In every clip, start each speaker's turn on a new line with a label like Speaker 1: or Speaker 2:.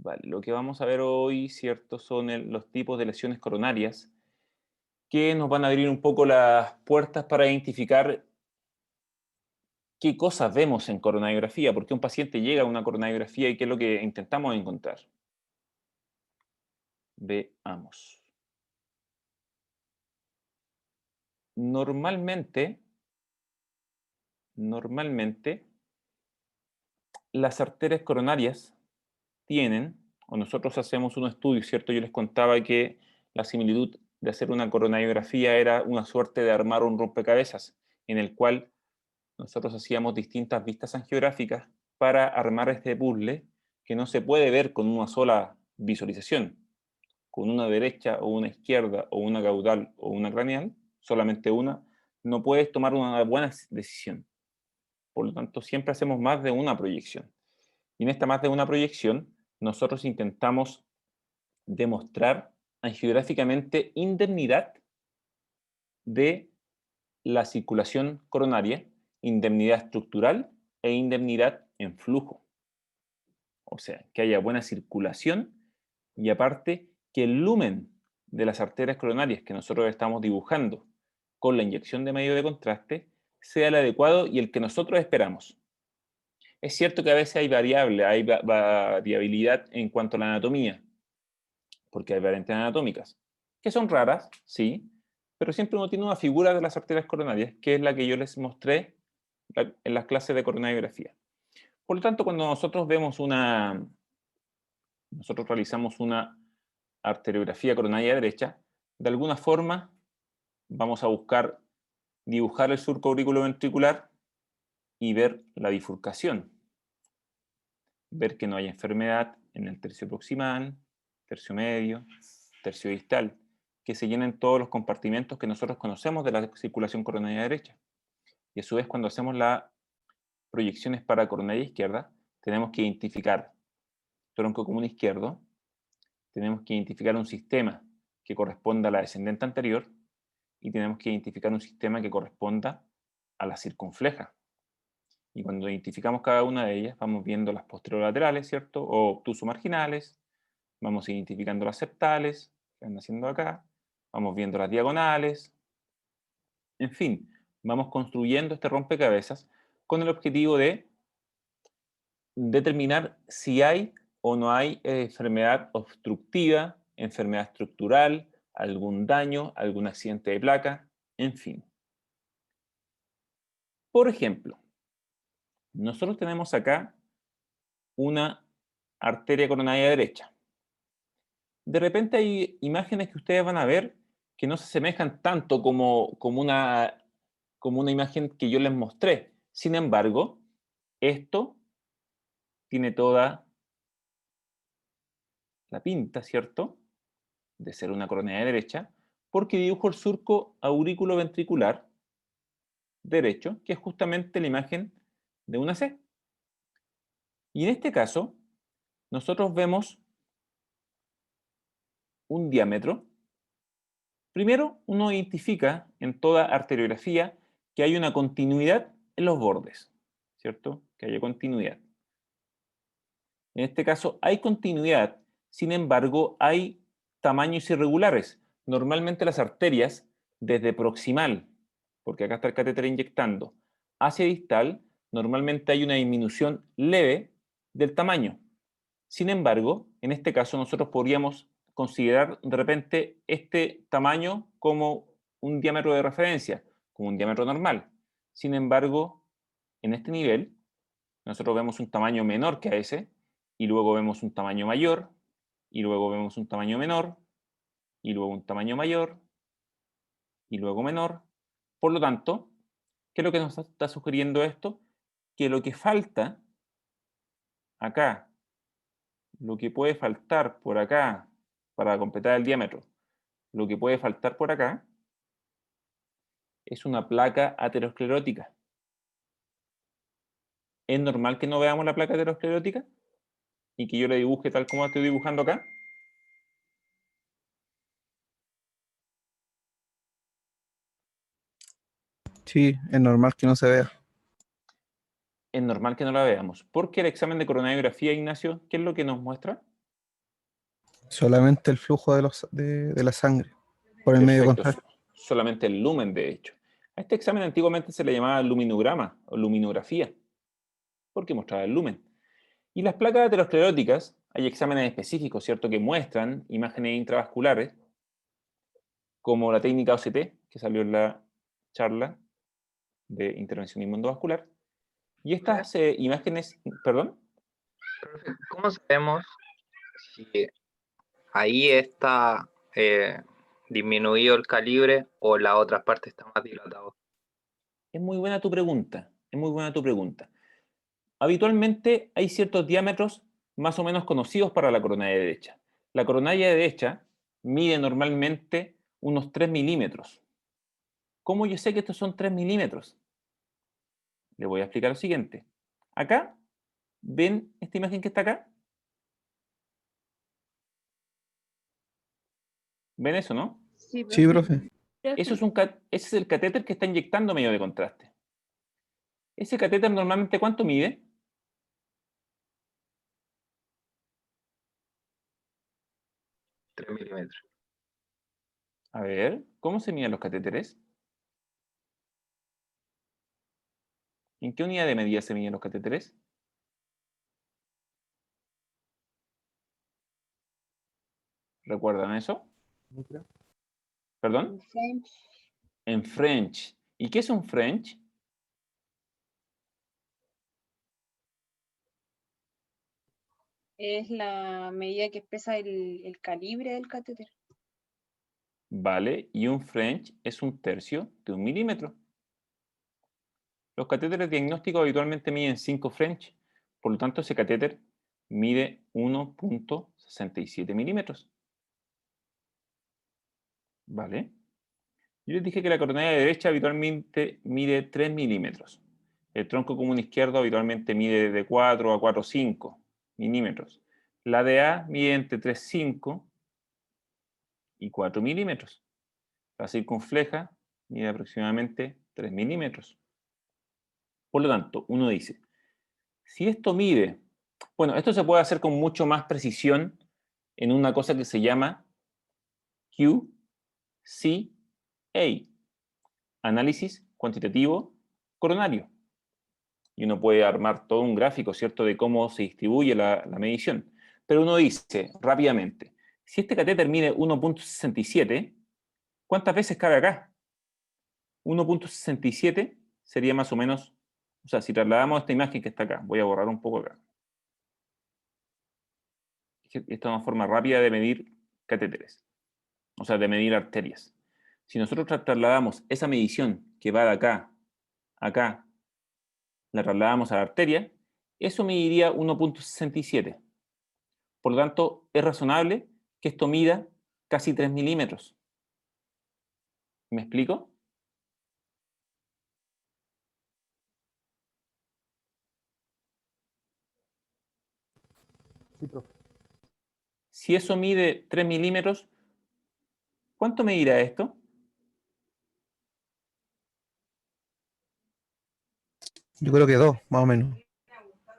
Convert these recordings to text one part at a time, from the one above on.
Speaker 1: Vale, lo que vamos a ver hoy, ¿cierto? Son los tipos de lesiones coronarias que nos van a abrir un poco las puertas para identificar qué cosas vemos en coronariografía, por qué un paciente llega a una coronariografía y qué es lo que intentamos encontrar. Veamos. Normalmente, normalmente, las arterias coronarias tienen, o nosotros hacemos un estudio, ¿cierto? Yo les contaba que la similitud de hacer una coronariografía era una suerte de armar un rompecabezas, en el cual nosotros hacíamos distintas vistas angiográficas para armar este puzzle que no se puede ver con una sola visualización, con una derecha o una izquierda o una caudal o una craneal, solamente una, no puedes tomar una buena decisión. Por lo tanto, siempre hacemos más de una proyección. Y en esta más de una proyección, nosotros intentamos demostrar angiográficamente indemnidad de la circulación coronaria, indemnidad estructural e indemnidad en flujo. O sea, que haya buena circulación y aparte que el lumen de las arterias coronarias que nosotros estamos dibujando con la inyección de medio de contraste sea el adecuado y el que nosotros esperamos. Es cierto que a veces hay variabilidad en cuanto a la anatomía, porque hay variantes anatómicas, que son raras, sí, pero siempre uno tiene una figura de las arterias coronarias, que es la que yo les mostré en las clases de coronariografía. Por lo tanto, cuando nosotros realizamos una arteriografía coronaria derecha, de alguna forma vamos a buscar dibujar el surco auriculoventricular y ver la bifurcación, ver que no hay enfermedad en el tercio proximal, tercio medio, tercio distal, que se llenen todos los compartimentos que nosotros conocemos de la circulación coronaria derecha. Y a su vez, cuando hacemos las proyecciones para coronaria izquierda, tenemos que identificar tronco común izquierdo, tenemos que identificar un sistema que corresponda a la descendente anterior y tenemos que identificar un sistema que corresponda a la circunfleja. Y cuando identificamos cada una de ellas, vamos viendo las posterolaterales, ¿cierto? O obtuso-marginales, vamos identificando las septales, que van haciendo acá, vamos viendo las diagonales, en fin, vamos construyendo este rompecabezas con el objetivo de determinar si hay o no hay enfermedad obstructiva, enfermedad estructural, algún daño, algún accidente de placa, en fin. Por ejemplo, nosotros tenemos acá una arteria coronaria derecha. De repente hay imágenes que ustedes van a ver que no se asemejan tanto como una imagen que yo les mostré. Sin embargo, esto tiene toda la pinta, ¿cierto?, de ser una coronaria derecha, porque dibujo el surco aurículo-ventricular derecho, que es justamente la imagen de una C. Y en este caso, nosotros vemos un diámetro. Primero, uno identifica en toda arteriografía que hay una continuidad en los bordes, ¿cierto? Que haya continuidad. En este caso hay continuidad, sin embargo, hay tamaños irregulares. Normalmente las arterias, desde proximal, porque acá está el catéter inyectando, hacia distal, normalmente hay una disminución leve del tamaño. Sin embargo, en este caso nosotros podríamos considerar de repente este tamaño como un diámetro de referencia, como un diámetro normal. Sin embargo, en este nivel, nosotros vemos un tamaño menor que a ese, y luego vemos un tamaño mayor, y luego vemos un tamaño menor, y luego un tamaño mayor, y luego menor. Por lo tanto, ¿qué es lo que nos está sugiriendo esto? Que lo que falta acá, lo que puede faltar por acá para completar el diámetro, lo que puede faltar por acá es una placa aterosclerótica. ¿Es normal que no veamos la placa aterosclerótica y que yo la dibuje tal como la estoy dibujando acá?
Speaker 2: Sí, es normal que no se vea.
Speaker 1: Es normal que no la veamos. Porque el examen de coronariografía, Ignacio, ¿qué es lo que nos muestra?
Speaker 2: Solamente el flujo de la sangre por el medio
Speaker 1: Perfecto,
Speaker 2: contrario.
Speaker 1: solamente el lumen, de hecho. A este examen antiguamente se le llamaba luminograma o luminografía, porque mostraba el lumen. Y las placas ateroscleróticas, hay exámenes específicos, ¿cierto?, que muestran imágenes intravasculares, como la técnica OCT, que salió en la charla de intervencionismo endovascular. Y estas imágenes, perdón,
Speaker 3: Profe, ¿cómo sabemos si ahí está disminuido el calibre o la otra parte está más dilatado?
Speaker 1: es muy buena tu pregunta, es muy buena tu pregunta. Habitualmente hay ciertos diámetros más o menos conocidos para la coronaria derecha. La coronaria derecha mide normalmente unos 3 milímetros. ¿Cómo yo sé que estos son 3 milímetros? Le voy a explicar lo siguiente. Acá, ¿ven esta imagen que está acá? ¿Ven eso, no?
Speaker 4: Sí,
Speaker 2: Sí,
Speaker 4: profe.
Speaker 2: profe.
Speaker 1: Eso es ese es el catéter que está inyectando medio de contraste. Ese catéter normalmente, ¿cuánto mide?
Speaker 3: 3 milímetros.
Speaker 1: A ver, ¿cómo se miden los catéteres? ¿En qué unidad de medida se miden los catéteres? ¿Recuerdan eso? ¿Perdón? En French. ¿Y qué es un French?
Speaker 4: Es la medida que expresa el calibre del catéter.
Speaker 1: Vale, y un French es un tercio de un milímetro. Los catéteres diagnósticos habitualmente miden 5 French, por lo tanto ese catéter mide 1,67 milímetros. ¿Vale? Yo les dije que la coronaria derecha habitualmente mide 3 milímetros. El tronco común izquierdo habitualmente mide de 4 a 4,5 milímetros. La DA mide entre 3,5 y 4 milímetros. La circunfleja mide aproximadamente 3 milímetros. Por lo tanto, uno dice, si esto mide, bueno, esto se puede hacer con mucho más precisión en una cosa que se llama QCA, análisis cuantitativo coronario. Y uno puede armar todo un gráfico, ¿cierto?, de cómo se distribuye la medición. Pero uno dice rápidamente, si este catéter mide 1,67, ¿cuántas veces cabe acá? 1,67 sería más o menos, o sea, si trasladamos esta imagen que está acá, voy a borrar un poco acá. Esta es una forma rápida de medir catéteres, o sea, de medir arterias. Si nosotros trasladamos esa medición que va de acá a acá, la trasladamos a la arteria, eso mediría 1,67. Por lo tanto, es razonable que esto mida casi 3 milímetros. ¿Me explico?
Speaker 2: Sí, profe.
Speaker 1: Si eso mide 3 milímetros, ¿cuánto medirá esto?
Speaker 2: Yo creo que 2, más o menos.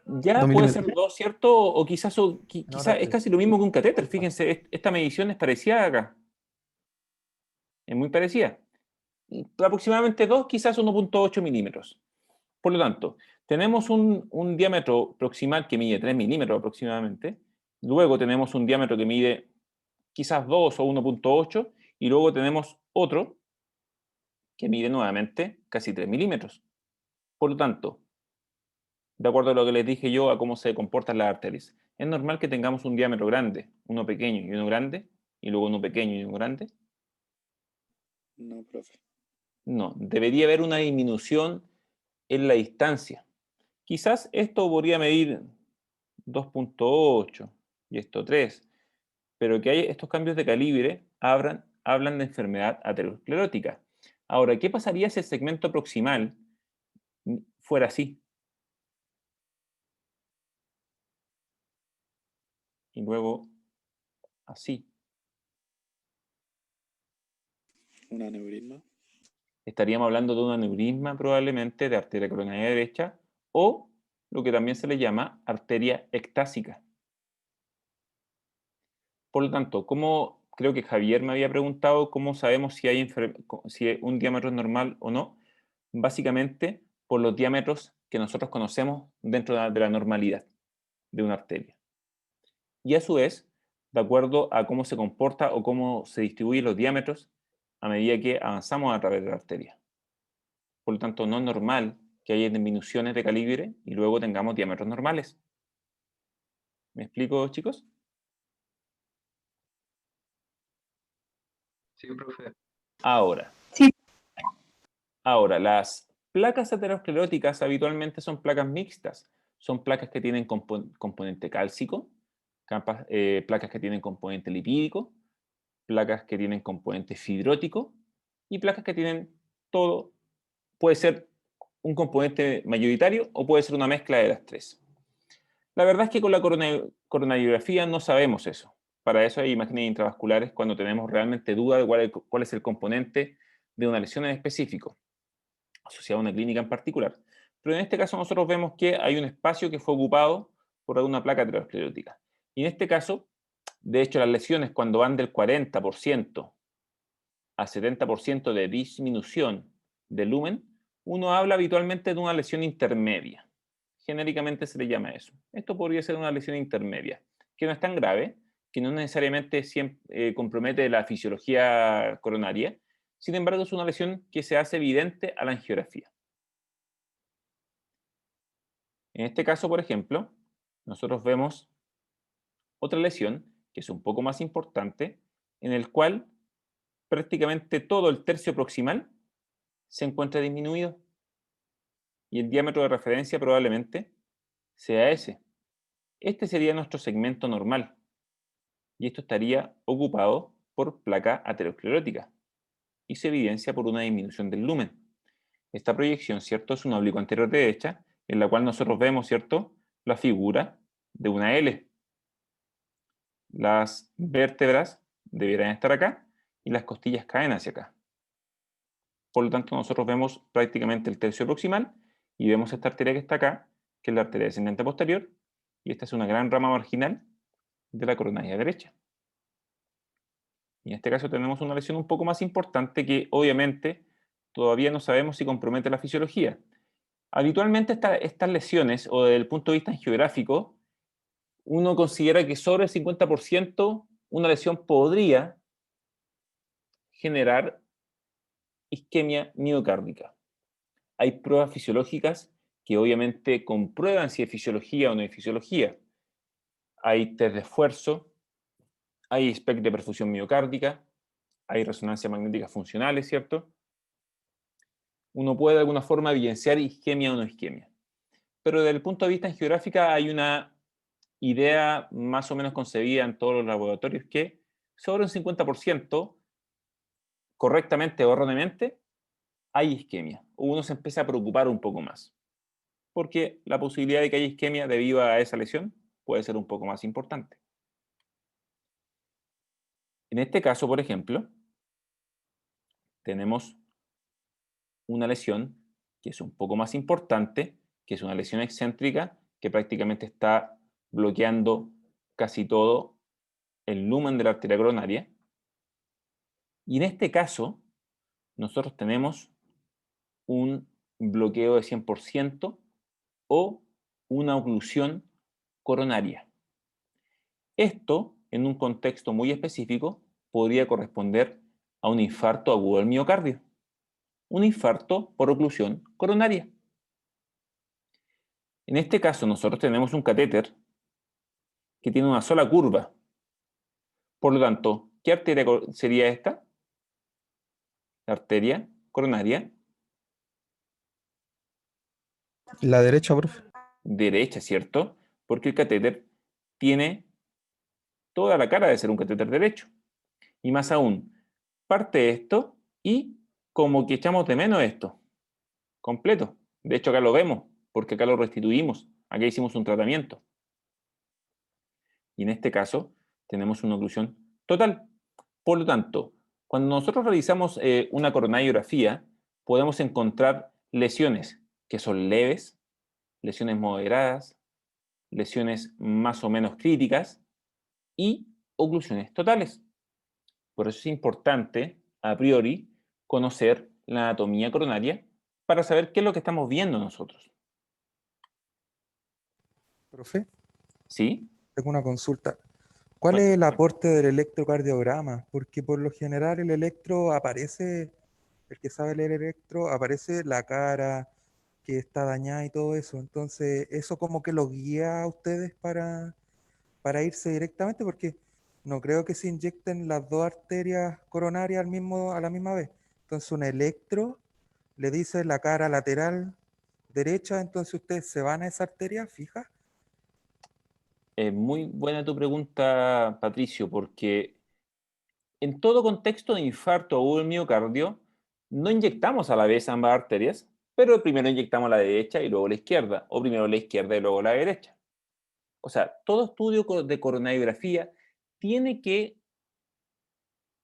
Speaker 1: Ya
Speaker 2: 2
Speaker 1: puede ser
Speaker 2: milímetros.
Speaker 1: 2, ¿cierto? O quizás,
Speaker 2: Ahora,
Speaker 1: es casi lo mismo que un catéter. Fíjense, esta medición es parecida acá. Es muy parecida. Aproximadamente 2, quizás 1,8 milímetros. Por lo tanto, tenemos un diámetro proximal que mide 3 milímetros aproximadamente. Luego tenemos un diámetro que mide quizás 2 o 1,8. Y luego tenemos otro que mide nuevamente casi 3 milímetros. Por lo tanto, de acuerdo a lo que les dije yo, a cómo se comportan las arterias, es normal que tengamos un diámetro grande, uno pequeño y uno grande, y luego uno pequeño y uno grande.
Speaker 5: No, profe.
Speaker 1: No, debería haber una disminución en la distancia. Quizás esto podría medir 2,8 y esto 3, pero que hay estos cambios de calibre hablan de enfermedad aterosclerótica. Ahora, ¿qué pasaría si el segmento proximal fuera así? Y luego así.
Speaker 5: ¿Un aneurisma?
Speaker 1: Estaríamos hablando de un aneurisma probablemente de arteria coronaria derecha o lo que también se le llama arteria ectásica. Por lo tanto, como creo que Javier me había preguntado cómo sabemos si si un diámetro es normal o no, básicamente por los diámetros que nosotros conocemos dentro de la normalidad de una arteria. Y a su vez, de acuerdo a cómo se comporta o cómo se distribuyen los diámetros a medida que avanzamos a través de la arteria. Por lo tanto, no es normal que haya disminuciones de calibre y luego tengamos diámetros normales. ¿Me explico, chicos?
Speaker 3: Sí, profe.
Speaker 1: Ahora.
Speaker 4: Sí.
Speaker 1: Ahora, las placas ateroscleróticas habitualmente son placas mixtas. Son placas que tienen componente cálcico, placas que tienen componente lipídico, placas que tienen componente fibrótico y placas que tienen todo. Puede ser un componente mayoritario o puede ser una mezcla de las tres. La verdad es que con la coronariografía no sabemos eso. Para eso hay imágenes intravasculares cuando tenemos realmente duda de cuál es el componente de una lesión en específico, asociada a una clínica en particular. Pero en este caso nosotros vemos que hay un espacio que fue ocupado por alguna placa aterosclerótica. Y en este caso, de hecho, las lesiones cuando van del 40% a 70% de disminución del lumen, uno habla habitualmente de una lesión intermedia. Genéricamente se le llama eso. Esto podría ser una lesión intermedia, que no es tan grave, que no necesariamente compromete la fisiología coronaria. Sin embargo, es una lesión que se hace evidente a la angiografía. En este caso, por ejemplo, nosotros vemos otra lesión que es un poco más importante, en el cual prácticamente todo el tercio proximal se encuentra disminuido y el diámetro de referencia probablemente sea ese. Este sería nuestro segmento normal y esto estaría ocupado por placa aterosclerótica y se evidencia por una disminución del lumen. Esta proyección, ¿cierto?, es un oblicuo anterior derecha en la cual nosotros vemos, ¿cierto?, la figura de una L. Las vértebras deberían estar acá y las costillas caen hacia acá. Por lo tanto, nosotros vemos prácticamente el tercio proximal y vemos esta arteria que está acá, que es la arteria descendente posterior, y esta es una gran rama marginal de la coronaria derecha. Y en este caso tenemos una lesión un poco más importante que obviamente todavía no sabemos si compromete la fisiología. Habitualmente estas lesiones, o desde el punto de vista angiográfico, uno considera que sobre el 50% una lesión podría generar isquemia miocárdica. Hay pruebas fisiológicas que obviamente comprueban si es fisiología o no es fisiología. Hay test de esfuerzo, hay SPECT de perfusión miocárdica, hay resonancias magnéticas funcionales, ¿cierto? Uno puede de alguna forma evidenciar isquemia o no isquemia. Pero desde el punto de vista angiográfico hay una idea más o menos concebida en todos los laboratorios que sobre un 50%, correctamente o erróneamente, hay isquemia. Uno se empieza a preocupar un poco más. Porque la posibilidad de que haya isquemia debido a esa lesión puede ser un poco más importante. En este caso, por ejemplo, tenemos una lesión que es un poco más importante, que es una lesión excéntrica que prácticamente está bloqueando casi todo el lumen de la arteria coronaria. Y en este caso, nosotros tenemos un bloqueo de 100% o una oclusión coronaria. Esto, en un contexto muy específico, podría corresponder a un infarto agudo del miocardio. Un infarto por oclusión coronaria. En este caso, nosotros tenemos un catéter que tiene una sola curva. Por lo tanto, ¿qué arteria sería esta? La arteria coronaria
Speaker 2: La derecha, profe.
Speaker 1: derecha, ¿cierto? Porque el catéter tiene toda la cara de ser un catéter derecho. Y más aún, parte esto y como que echamos de menos esto, completo. De hecho, acá lo vemos, porque acá lo restituimos. Acá hicimos un tratamiento. Y en este caso, tenemos una oclusión total. Por lo tanto, cuando nosotros realizamos una coronariografía, podemos encontrar lesiones que son leves, lesiones moderadas, lesiones más o menos críticas y oclusiones totales. Por eso es importante, a priori, conocer la anatomía coronaria para saber qué es lo que estamos viendo nosotros.
Speaker 2: Profe,
Speaker 1: ¿Sí?
Speaker 2: tengo una consulta. ¿Cuál
Speaker 1: Bueno,
Speaker 2: es el aporte del electrocardiograma? Porque por lo general el electro aparece, el que sabe leer electro, aparece la cara que está dañada y todo eso. Entonces, eso como que lo guía a ustedes para irse directamente, porque no creo que se inyecten las dos arterias coronarias a la misma vez. Entonces, un electro le dice la cara lateral derecha, entonces ustedes se van a esa arteria fija.
Speaker 1: muy buena tu pregunta, Patricio, porque en todo contexto de infarto agudo del miocardio, no inyectamos a la vez ambas arterias, pero primero inyectamos la derecha y luego la izquierda, o primero la izquierda y luego la derecha. O sea, todo estudio de coronariografía tiene que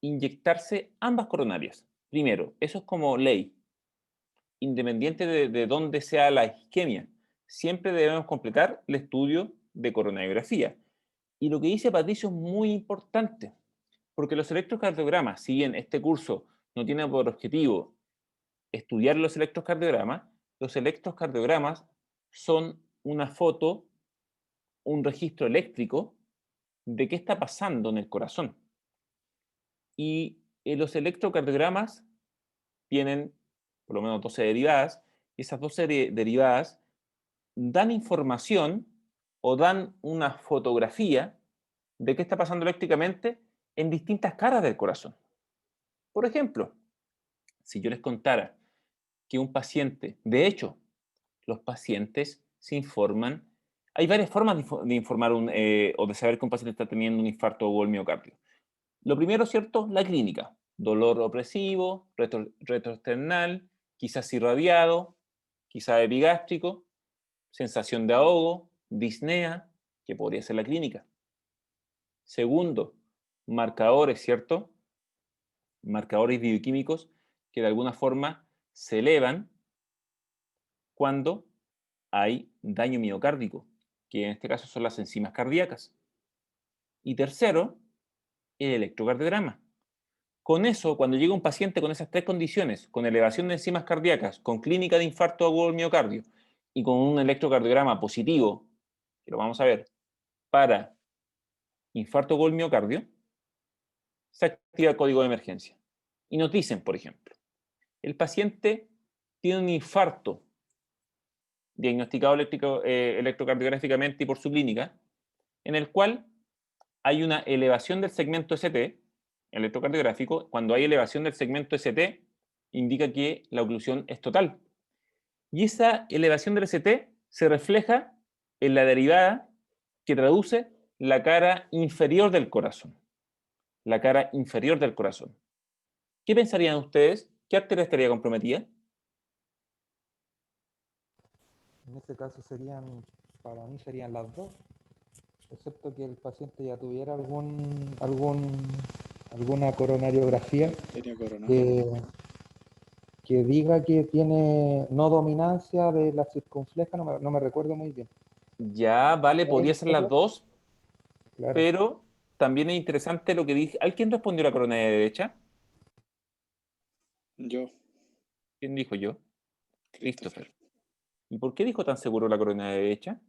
Speaker 1: inyectarse ambas coronarias. Primero, eso es como ley, independiente de dónde sea la isquemia. Siempre debemos completar el estudio de coronariografía. Y lo que dice Patricio es muy importante, porque los electrocardiogramas, si bien este curso no tiene por objetivo estudiar los electrocardiogramas son una foto, un registro eléctrico de qué está pasando en el corazón. Y los electrocardiogramas tienen por lo menos 12 derivadas, y esas 12 derivadas dan información o dan una fotografía de qué está pasando eléctricamente en distintas caras del corazón. Por ejemplo, si yo les contara que un paciente, de hecho, los pacientes se informan, hay varias formas de informar o de saber que un paciente está teniendo un infarto o el miocardio. Lo primero, ¿cierto? La clínica. Dolor opresivo, retroesternal, quizás irradiado, quizás epigástrico, sensación de ahogo, disnea, que podría ser la clínica. Segundo, marcadores, ¿cierto? Marcadores bioquímicos que de alguna forma se elevan cuando hay daño miocárdico, que en este caso son las enzimas cardíacas. Y tercero, el electrocardiograma. Con eso, cuando llega un paciente con esas tres condiciones, con elevación de enzimas cardíacas, con clínica de infarto agudo del miocardio y con un electrocardiograma positivo, que lo vamos a ver, para infarto agudo del miocardio, se activa el código de emergencia. Y nos dicen, por ejemplo, el paciente tiene un infarto diagnosticado electrocardiográficamente y por su clínica, en el cual hay una elevación del segmento ST, electrocardiográfico. Cuando hay elevación del segmento ST, indica que la oclusión es total. Y esa elevación del ST se refleja en la derivada que traduce la cara inferior del corazón. La cara inferior del corazón. ¿Qué pensarían ustedes? ¿Qué arteria estaría comprometida?
Speaker 2: En este caso para mí serían las dos, excepto que el paciente ya tuviera alguna coronariografía
Speaker 5: Arteria coronaria.
Speaker 2: que diga que tiene no dominancia de la circunfleja, no me recuerdo muy bien.
Speaker 1: Ya, vale, podría ser las dos,
Speaker 2: Claro.
Speaker 1: pero también es interesante lo que dije. ¿Alguien respondió la coronaria derecha?
Speaker 5: Yo,
Speaker 1: ¿Quién dijo yo?
Speaker 5: Christopher.
Speaker 1: ¿Y por qué dijo tan seguro la coronaria derecha?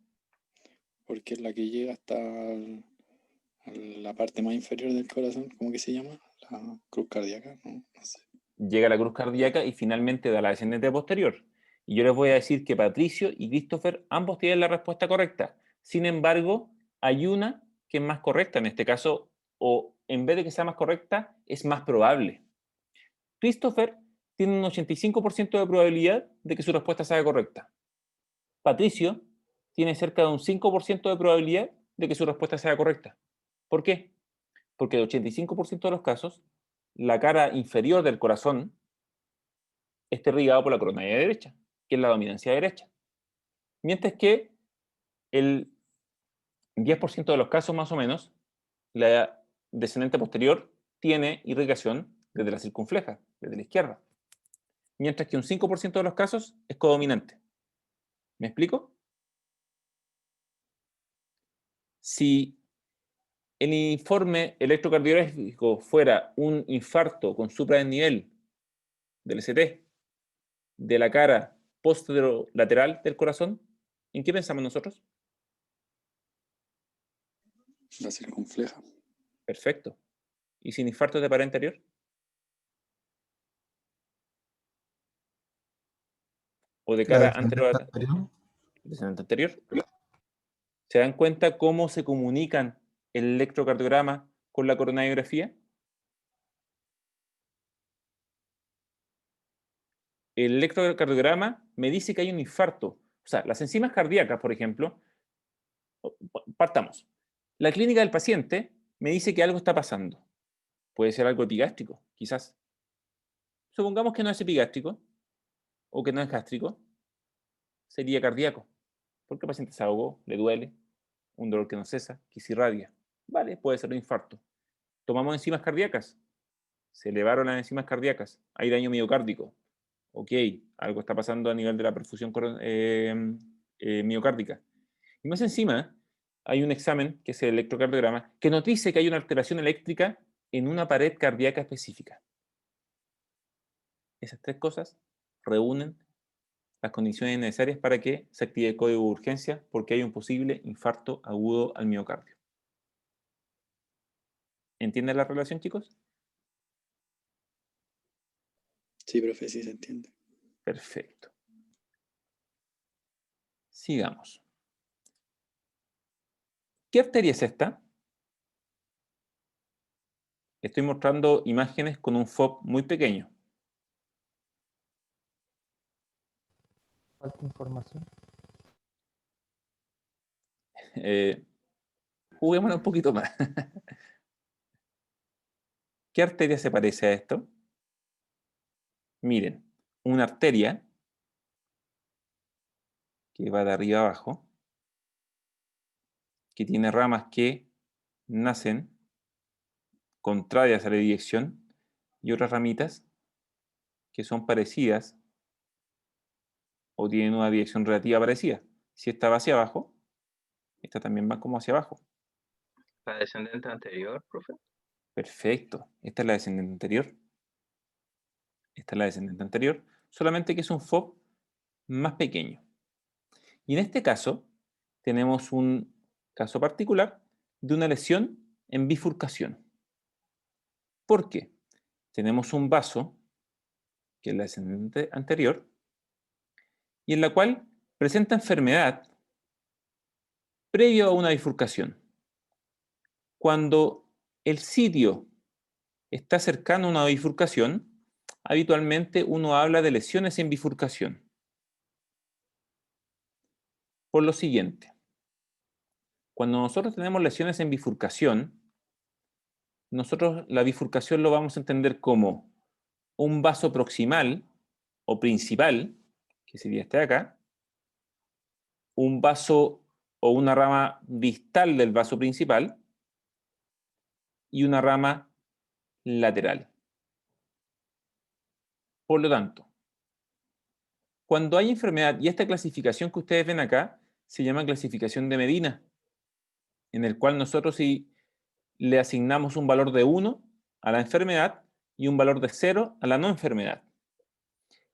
Speaker 5: Porque es la que llega hasta a la parte más inferior del corazón, ¿cómo que se llama? La cruz cardíaca, no sé.
Speaker 1: Llega a la cruz cardíaca y finalmente da la descendente posterior. Y yo les voy a decir que Patricio y Christopher ambos tienen la respuesta correcta. Sin embargo, hay una que es más correcta en este caso, o en vez de que sea más correcta, es más probable. Christopher tiene un 85% de probabilidad de que su respuesta sea correcta. Patricio tiene cerca de un 5% de probabilidad de que su respuesta sea correcta. ¿Por qué? Porque el 85% de los casos, la cara inferior del corazón está irrigada por la coronaria derecha, que es la dominancia derecha. Mientras que el 10% de los casos más o menos, la descendente posterior tiene irrigación desde la circunfleja, desde la izquierda. Mientras que un 5% de los casos es codominante. ¿Me explico? Si el informe electrocardiográfico fuera un infarto con supradesnivel del ST de la cara posterolateral del corazón, ¿en qué pensamos nosotros?
Speaker 5: La circunfleja.
Speaker 1: Perfecto. ¿Y sin infarto de pared anterior? ¿O de
Speaker 2: La
Speaker 1: cara
Speaker 2: descendente
Speaker 1: anterior?
Speaker 2: anterior.
Speaker 1: Descendente anterior. ¿Se dan cuenta cómo se comunican el electrocardiograma con la coronariografía? El electrocardiograma me dice que hay un infarto. O sea, las enzimas cardíacas, por ejemplo, partamos. La clínica del paciente me dice que algo está pasando. Puede ser algo epigástrico, quizás. Supongamos que no es epigástrico o que no es gástrico, sería cardíaco. Porque el paciente se ahogó, le duele, un dolor que no cesa, que se irradia. Vale, puede ser un infarto. Tomamos enzimas cardíacas. Se elevaron las enzimas cardíacas. Hay daño miocárdico. Ok, algo está pasando a nivel de la perfusión miocárdica. Y más encima, hay un examen, que es el electrocardiograma, que nos dice que hay una alteración eléctrica en una pared cardíaca específica. Esas tres cosas reúnen las condiciones necesarias para que se active el código de urgencia porque hay un posible infarto agudo al miocardio. ¿Entienden la relación, chicos?
Speaker 5: Sí, profe, sí se entiende.
Speaker 1: Perfecto. Sigamos. ¿Qué arteria es esta? Estoy mostrando imágenes con un FOB muy pequeño.
Speaker 2: Falta información.
Speaker 1: Juguémoslo un poquito más. ¿Qué arteria se parece a esto? Miren, una arteria que va de arriba abajo, que tiene ramas que nacen contrarias a la dirección y otras ramitas que son parecidas o tienen una dirección relativa parecida. Si esta va hacia abajo, esta también va como hacia abajo.
Speaker 3: La descendente anterior, profe.
Speaker 1: Perfecto. Esta es la descendente anterior. Esta es la descendente anterior, solamente que es un FOB más pequeño. Y en este caso, tenemos un caso particular de una lesión en bifurcación. ¿Por qué? Tenemos un vaso, que es la descendente anterior, y en la cual presenta enfermedad previo a una bifurcación. Cuando el sitio está cercano a una bifurcación, habitualmente uno habla de lesiones en bifurcación. Por lo siguiente, cuando nosotros tenemos lesiones en bifurcación, nosotros la bifurcación lo vamos a entender como un vaso proximal o principal, que sería este de acá, un vaso o una rama distal del vaso principal y una rama lateral. Por lo tanto, cuando hay enfermedad, y esta clasificación que ustedes ven acá se llama clasificación de Medina, en el cual nosotros si le asignamos un valor de 1 a la enfermedad y un valor de 0 a la no enfermedad.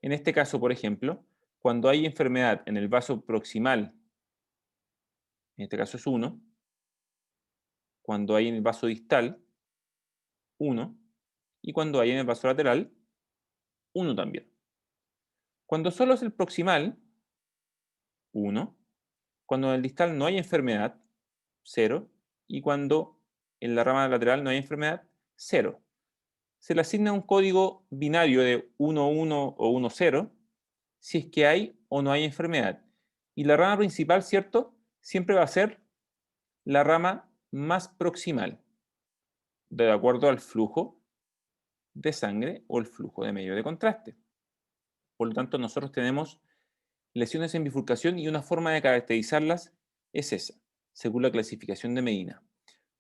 Speaker 1: En este caso, por ejemplo, cuando hay enfermedad en el vaso proximal, en este caso es 1, cuando hay en el vaso distal, 1, y cuando hay en el vaso lateral, 1 también. Cuando solo es el proximal, 1, cuando en el distal no hay enfermedad, 0, y cuando en la rama lateral no hay enfermedad, 0. Se le asigna un código binario de 1, 1 o 1, 0, si es que hay o no hay enfermedad. Y la rama principal, ¿cierto? Siempre va a ser la rama más proximal, de acuerdo al flujo de sangre o el flujo de medio de contraste. Por lo tanto, nosotros tenemos lesiones en bifurcación y una forma de caracterizarlas es esa, según la clasificación de Medina.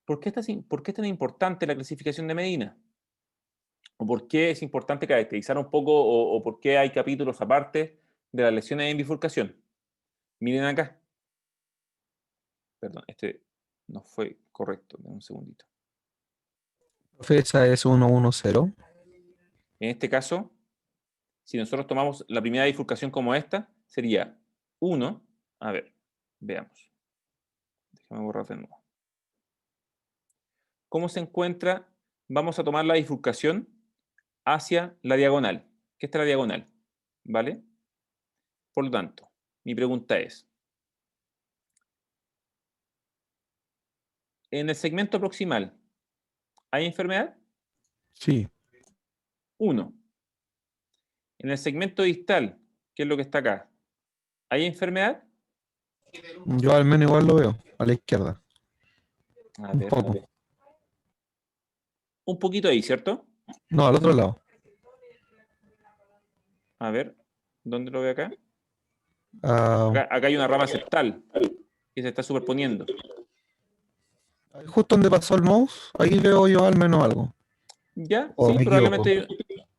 Speaker 1: ¿Por qué es tan importante la clasificación de Medina? ¿O por qué es importante caracterizar un poco o por qué hay capítulos aparte de las lesiones en bifurcación? Miren acá. Perdón, No fue correcto. Dame un segundito.
Speaker 2: Profe, esa es 110.
Speaker 1: En este caso, si nosotros tomamos la primera bifurcación como esta, sería 1. A ver, veamos. Déjame borrar de nuevo. ¿Cómo se encuentra? Vamos a tomar la bifurcación hacia la diagonal. ¿Qué está la diagonal? ¿Vale? Por lo tanto, mi pregunta es, ¿en el segmento proximal hay enfermedad?
Speaker 2: Sí,
Speaker 1: 1. En el segmento distal, que es lo que está acá, ¿hay enfermedad?
Speaker 2: yo al menos igual lo veo, a la izquierda.
Speaker 1: A
Speaker 2: Un
Speaker 1: ver,
Speaker 2: poco.
Speaker 1: un poquito ahí, ¿cierto?
Speaker 2: No, al otro lado.
Speaker 1: A ver, ¿dónde lo veo acá?
Speaker 2: Ah,
Speaker 1: Acá hay una rama septal que se está superponiendo.
Speaker 2: justo donde pasó el mouse, ahí veo yo al menos algo.
Speaker 1: ¿Ya?
Speaker 2: ¿O
Speaker 1: Sí,
Speaker 2: me equivoco?
Speaker 1: probablemente.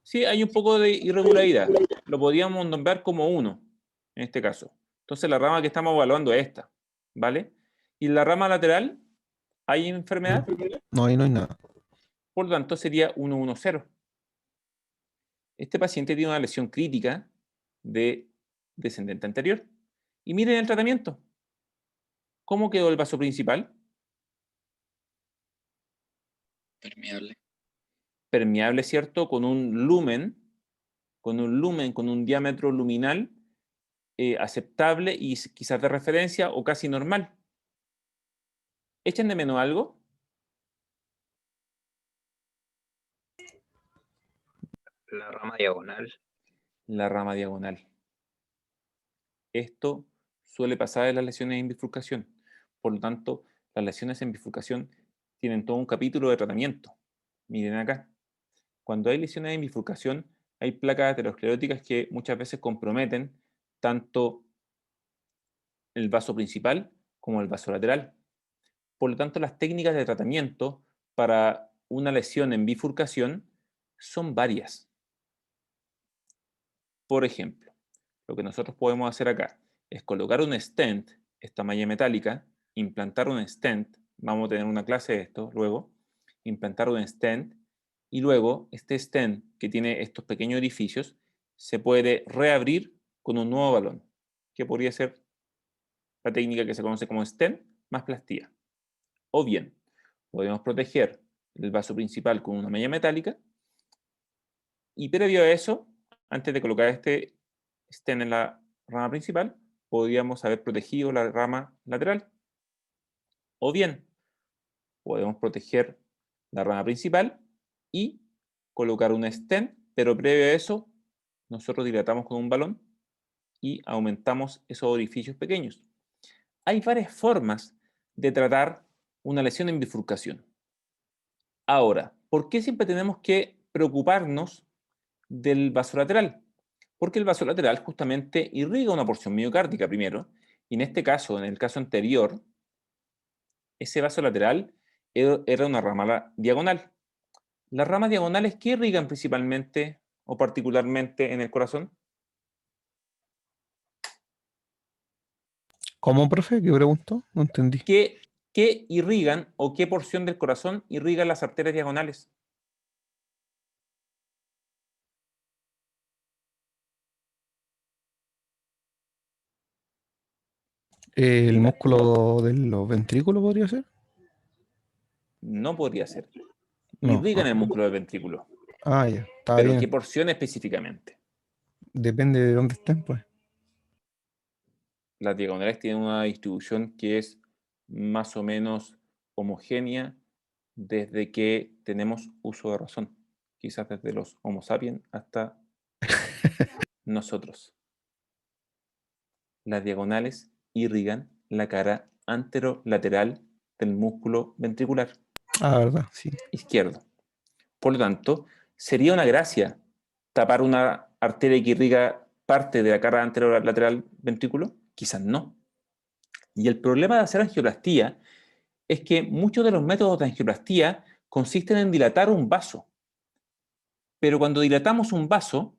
Speaker 1: Sí, hay un poco de irregularidad. Lo podríamos nombrar como 1, en este caso. Entonces la rama que estamos evaluando es esta, ¿vale? Y la rama lateral, ¿hay enfermedad?
Speaker 2: No, ahí no hay nada.
Speaker 1: Por lo tanto, sería 110. Este paciente tiene una lesión crítica de descendente anterior. Y miren el tratamiento. ¿Cómo quedó el vaso principal?
Speaker 5: Permeable.
Speaker 1: Permeable, ¿cierto? Con un lumen, con un diámetro luminal aceptable y quizás de referencia o casi normal. ¿Echan de menos algo?
Speaker 3: La rama diagonal.
Speaker 1: La rama diagonal. Esto suele pasar en las lesiones en bifurcación. Por lo tanto, las lesiones en bifurcación tienen todo un capítulo de tratamiento. Miren acá. Cuando hay lesiones en bifurcación, hay placas ateroscleróticas que muchas veces comprometen tanto el vaso principal como el vaso lateral. Por lo tanto, las técnicas de tratamiento para una lesión en bifurcación son varias. Por ejemplo, lo que nosotros podemos hacer acá es colocar un stent, esta malla metálica, implantar un stent, vamos a tener una clase de esto luego, implantar un stent, y luego este stent que tiene estos pequeños orificios se puede reabrir con un nuevo balón, que podría ser la técnica que se conoce como stent más plastía. O bien, podemos proteger el vaso principal con una malla metálica y previo a eso, antes de colocar este stent en la rama principal, podríamos haber protegido la rama lateral. O bien, podemos proteger la rama principal y colocar un stent, pero previo a eso, nosotros dilatamos con un balón y aumentamos esos orificios pequeños. Hay varias formas de tratar una lesión en bifurcación. Ahora, ¿por qué siempre tenemos que preocuparnos del vaso lateral? Porque el vaso lateral justamente irriga una porción miocárdica primero, y en este caso, en el caso anterior, ese vaso lateral era una rama diagonal. ¿Las ramas diagonales qué irrigan principalmente o particularmente en el corazón?
Speaker 2: ¿Cómo, profe? ¿Qué preguntó? No entendí.
Speaker 1: ¿Qué irrigan o qué porción del corazón irrigan las arterias diagonales?
Speaker 2: ¿El músculo de los ventrículos podría ser?
Speaker 1: No podría ser.
Speaker 2: No.
Speaker 1: Irrigan el músculo del ventrículo.
Speaker 2: Ah, ya, está
Speaker 1: ¿Pero
Speaker 2: bien.
Speaker 1: qué porción específicamente?
Speaker 2: Depende de dónde estén, pues.
Speaker 1: Las diagonales tienen una distribución que es más o menos homogénea desde que tenemos uso de razón. Quizás desde los Homo sapiens hasta nosotros. Las diagonales irrigan la cara anterolateral del músculo ventricular
Speaker 2: Ah, verdad, sí.
Speaker 1: izquierdo. Por lo tanto, sería una gracia tapar una arteria que irriga parte de la cara anterolateral ventrículo. Quizás no. Y el problema de hacer angioplastía es que muchos de los métodos de angioplastía consisten en dilatar un vaso. Pero cuando dilatamos un vaso,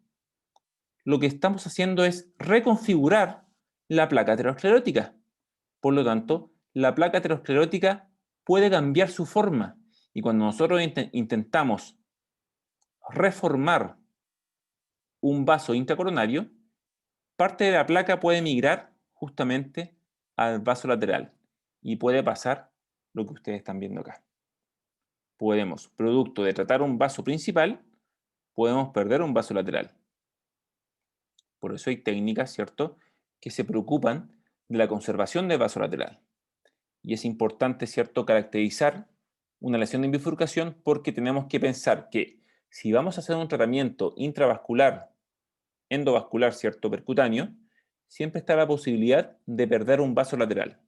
Speaker 1: lo que estamos haciendo es reconfigurar la placa aterosclerótica. Por lo tanto, la placa aterosclerótica puede cambiar su forma. Y cuando nosotros intentamos reformar un vaso intracoronario, parte de la placa puede migrar justamente al vaso lateral y puede pasar lo que ustedes están viendo acá. Podemos, producto de tratar un vaso principal, podemos perder un vaso lateral. Por eso hay técnicas, ¿cierto?, que se preocupan de la conservación del vaso lateral. Y es importante, ¿cierto?, caracterizar una lesión de bifurcación porque tenemos que pensar que si vamos a hacer un tratamiento intravascular, endovascular, ¿cierto?, percutáneo, siempre está la posibilidad de perder un vaso lateral.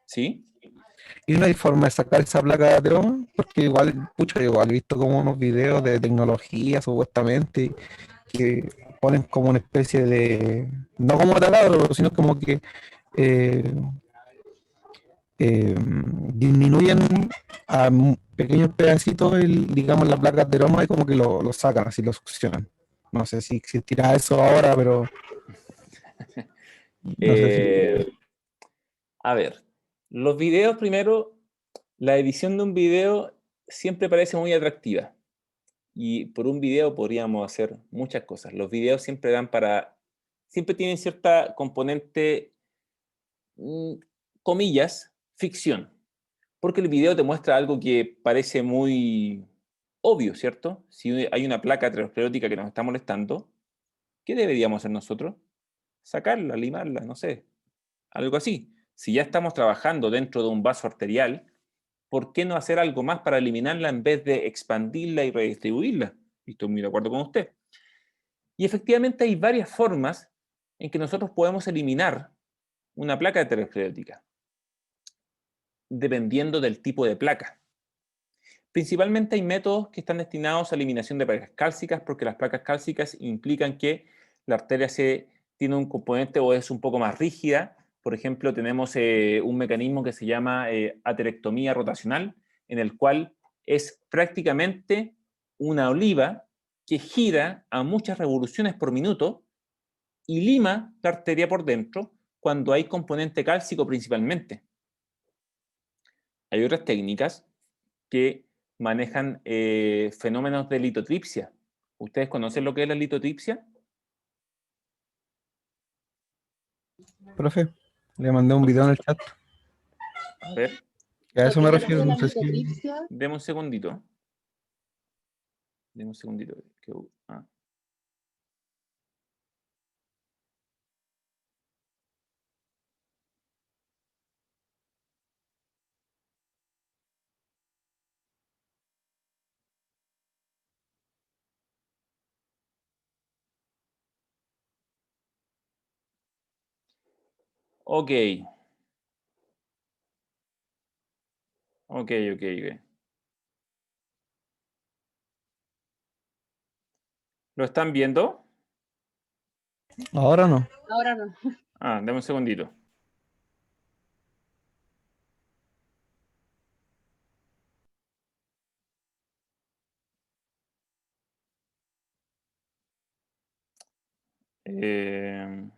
Speaker 1: ¿Sí?
Speaker 6: ¿Y no hay forma de sacar esa placa de broma? Porque igual, pucha, igual he visto como unos videos de tecnología supuestamente que ponen como una especie de, no como taladro, sino como que eh, disminuyen a pequeños pedacitos, digamos, las placas de aroma y como que lo sacan, así lo succionan. No sé si existirá eso ahora, pero no sé si...
Speaker 1: A ver, los videos primero, la edición de un video siempre parece muy atractiva. Y por un video podríamos hacer muchas cosas. Los videos siempre dan siempre tienen cierta componente, comillas, ficción. Porque el video te muestra algo que parece muy obvio, ¿cierto? Si hay una placa aterosclerótica que nos está molestando, ¿qué deberíamos hacer nosotros? Sacarla, limarla, no sé, algo así. Si ya estamos trabajando dentro de un vaso arterial, ¿por qué no hacer algo más para eliminarla en vez de expandirla y redistribuirla? Y estoy muy de acuerdo con usted. Y efectivamente hay varias formas en que nosotros podemos eliminar una placa aterosclerótica, dependiendo del tipo de placa. Principalmente hay métodos que están destinados a eliminación de placas cálcicas, porque las placas cálcicas implican que la arteria tiene un componente o es un poco más rígida. Por ejemplo, tenemos un mecanismo que se llama aterectomía rotacional, en el cual es prácticamente una oliva que gira a muchas revoluciones por minuto y lima la arteria por dentro cuando hay componente cálcico principalmente. Hay otras técnicas que manejan fenómenos de litotripsia. ¿Ustedes conocen lo que es la litotripsia?
Speaker 6: Profe, le mandé un video en el chat.
Speaker 1: A ver,
Speaker 6: Y a
Speaker 4: Lo
Speaker 6: eso
Speaker 4: que
Speaker 6: me
Speaker 4: es
Speaker 6: refiero,
Speaker 4: esto de
Speaker 6: no
Speaker 4: la
Speaker 6: sé si...
Speaker 4: litotripsia,
Speaker 1: deme un segundito. Deme un segundito. Ok. Ok. ¿Lo están viendo?
Speaker 6: Ahora no.
Speaker 4: ahora no.
Speaker 1: Dame un segundito. Me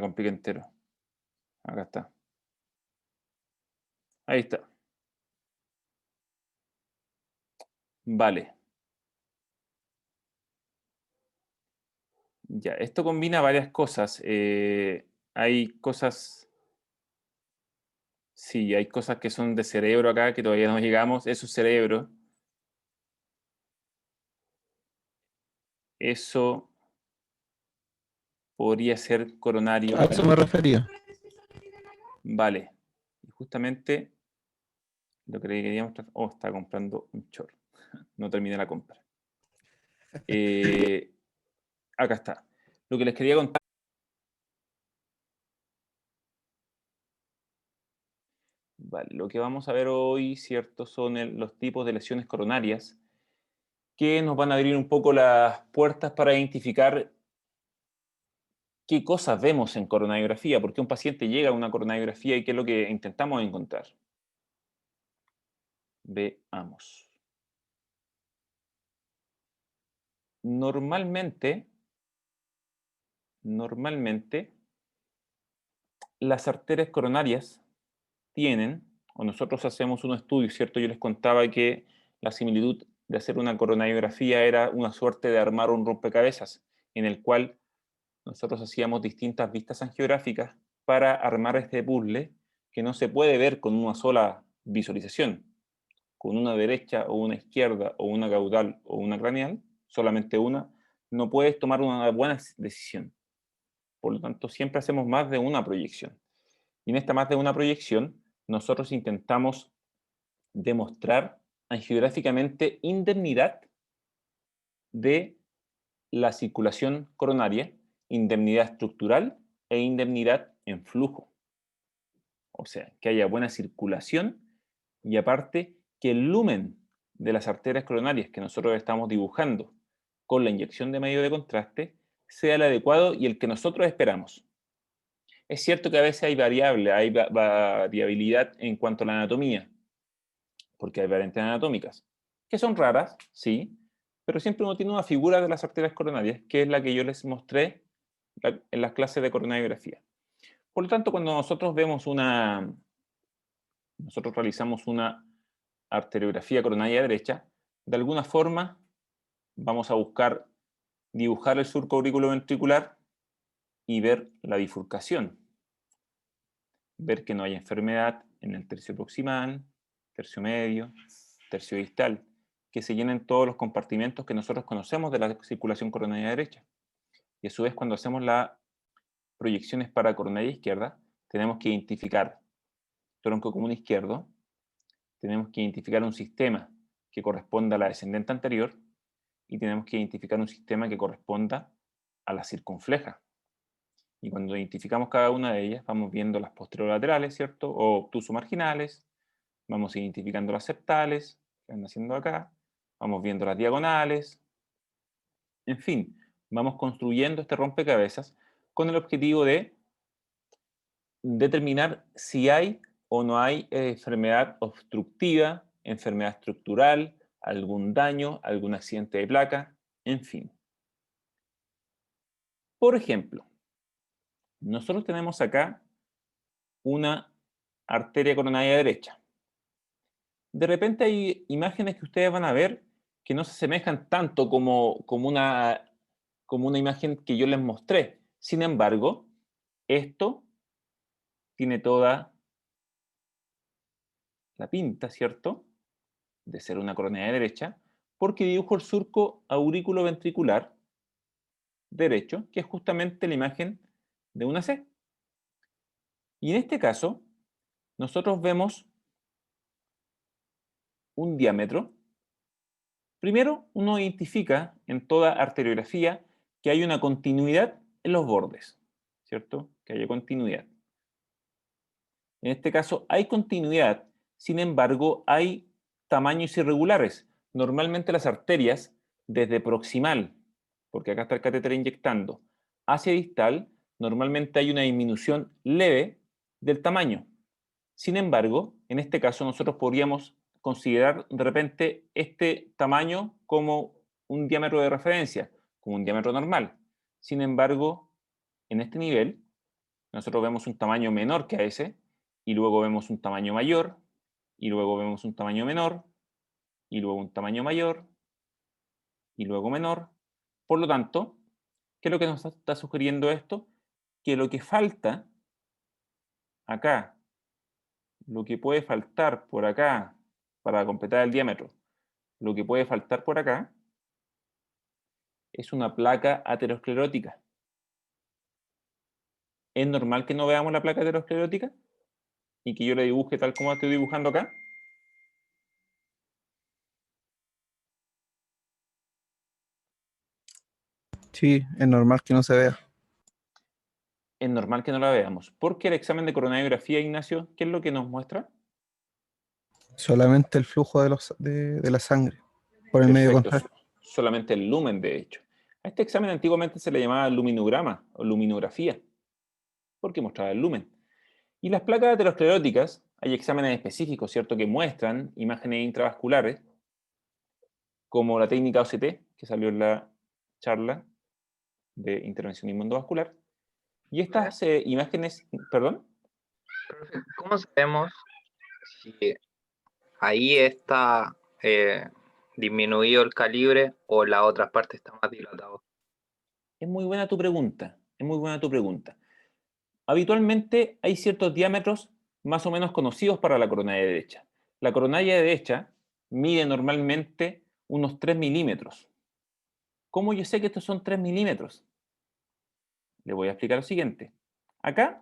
Speaker 1: compliqué entero. Acá está. Ahí está. Vale. Ya, esto combina varias cosas. Hay cosas... Sí, hay cosas que son de cerebro acá que todavía no llegamos. Eso es cerebro. Eso podría ser coronario.
Speaker 6: A eso me refería.
Speaker 1: Vale. Y justamente lo que queríamos... está comprando un chorro. No terminé la compra. Acá está. Lo que les quería contar. Vale, lo que vamos a ver hoy, ¿cierto? Son los tipos de lesiones coronarias que nos van a abrir un poco las puertas para identificar qué cosas vemos en coronariografía, por qué un paciente llega a una coronariografía y qué es lo que intentamos encontrar. Veamos. Normalmente, las arterias coronarias tienen, o nosotros hacemos un estudio, ¿cierto? Yo les contaba que la similitud de hacer una coronariografía era una suerte de armar un rompecabezas, en el cual nosotros hacíamos distintas vistas angiográficas para armar este puzzle que no se puede ver con una sola visualización, con una derecha o una izquierda o una caudal o una craneal, solamente una, no puedes tomar una buena decisión. Por lo tanto, siempre hacemos más de una proyección. Y en esta más de una proyección, nosotros intentamos demostrar angiográficamente indemnidad de la circulación coronaria, indemnidad estructural e indemnidad en flujo. O sea, que haya buena circulación y aparte que el lumen de las arterias coronarias que nosotros estamos dibujando con la inyección de medio de contraste sea el adecuado y el que nosotros esperamos. Es cierto que a veces hay variabilidad en cuanto a la anatomía, porque hay variantes anatómicas, que son raras, sí, pero siempre uno tiene una figura de las arterias coronarias, que es la que yo les mostré en las clases de coronariografía. Por lo tanto, cuando nosotros realizamos una arteriografía coronaria derecha, de alguna forma vamos a buscar dibujar el surco auriculoventricular y ver la bifurcación. Ver que no hay enfermedad en el tercio proximal, tercio medio, tercio distal, que se llenen todos los compartimentos que nosotros conocemos de la circulación coronaria derecha. Y a su vez, cuando hacemos las proyecciones para coronaria izquierda, tenemos que identificar tronco común izquierdo, tenemos que identificar un sistema que corresponda a la descendente anterior y tenemos que identificar un sistema que corresponda a la circunfleja. Y cuando identificamos cada una de ellas, vamos viendo las posterolaterales, ¿cierto? O obtuso-marginales, vamos identificando las septales, que van haciendo acá, vamos viendo las diagonales, en fin, vamos construyendo este rompecabezas con el objetivo de determinar si hay o no hay enfermedad obstructiva, enfermedad estructural, algún daño, algún accidente de placa, en fin. Por ejemplo, nosotros tenemos acá una arteria coronaria derecha. De repente hay imágenes que ustedes van a ver que no se asemejan tanto como una imagen que yo les mostré. Sin embargo, esto tiene toda la pinta, ¿cierto?, de ser una coronaria derecha, porque dibujo el surco aurículo-ventricular derecho, que es justamente la imagen de una C. Y en este caso, nosotros vemos un diámetro. Primero, uno identifica en toda arteriografía que hay una continuidad en los bordes, ¿cierto? Que haya continuidad. En este caso hay continuidad, sin embargo, hay tamaños irregulares. Normalmente las arterias, desde proximal, porque acá está el catéter inyectando, hacia distal, normalmente hay una disminución leve del tamaño. Sin embargo, en este caso nosotros podríamos considerar de repente este tamaño como un diámetro de referencia, como un diámetro normal. Sin embargo, en este nivel, nosotros vemos un tamaño menor que a ese, y luego vemos un tamaño mayor, y luego vemos un tamaño menor, y luego un tamaño mayor, y luego menor. Por lo tanto, ¿qué es lo que nos está sugiriendo esto? Que lo que falta acá, lo que puede faltar por acá para completar el diámetro, lo que puede faltar por acá es una placa aterosclerótica. ¿Es normal que no veamos la placa aterosclerótica y que yo la dibuje tal como la estoy dibujando acá?
Speaker 6: Sí, es normal que no se vea.
Speaker 1: Es normal que no la veamos. Porque el examen de coronariografía, Ignacio, ¿qué es lo que nos muestra?
Speaker 6: Solamente el flujo de la sangre por el medio de
Speaker 1: Perfecto,
Speaker 6: contraste.
Speaker 1: solamente el lumen, de hecho. A este examen antiguamente se le llamaba luminograma o luminografía, porque mostraba el lumen. Y las placas ateroscleróticas, hay exámenes específicos, ¿cierto?, que muestran imágenes intravasculares, como la técnica OCT, que salió en la charla de intervencionismo endovascular. Y estas imágenes, perdón.
Speaker 3: Profe, ¿cómo sabemos si ahí está disminuido el calibre o la otra parte está más dilatada?
Speaker 1: Es muy buena tu pregunta, es muy buena tu pregunta. Habitualmente hay ciertos diámetros más o menos conocidos para la coronaria derecha. La coronaria derecha mide normalmente unos 3 milímetros. ¿Cómo yo sé que estos son 3 milímetros? Le voy a explicar lo siguiente. Acá,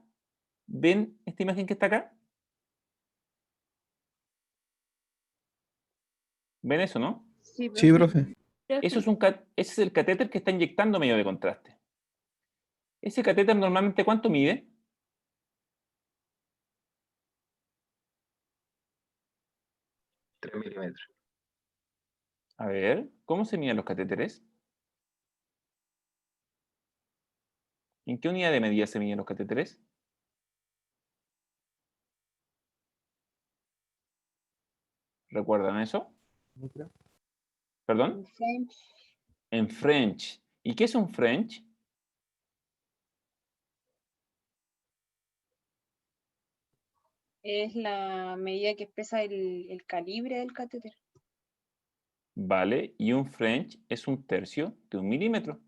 Speaker 1: ¿ven esta imagen que está acá? ¿Ven eso, no?
Speaker 4: Sí,
Speaker 6: Sí,
Speaker 4: profe.
Speaker 6: profe.
Speaker 1: Eso es ese es el catéter que está inyectando medio de contraste. Ese catéter normalmente, ¿cuánto mide?
Speaker 3: 3 milímetros.
Speaker 1: A ver, ¿cómo se miden los catéteres? ¿En qué unidad de medida se miden los catéteres? ¿Recuerdan eso?
Speaker 2: Micra.
Speaker 1: ¿Perdón? En French. ¿Y qué es un French?
Speaker 4: Es la medida que expresa el calibre del catéter.
Speaker 1: Vale, y un French es un tercio de un milímetro.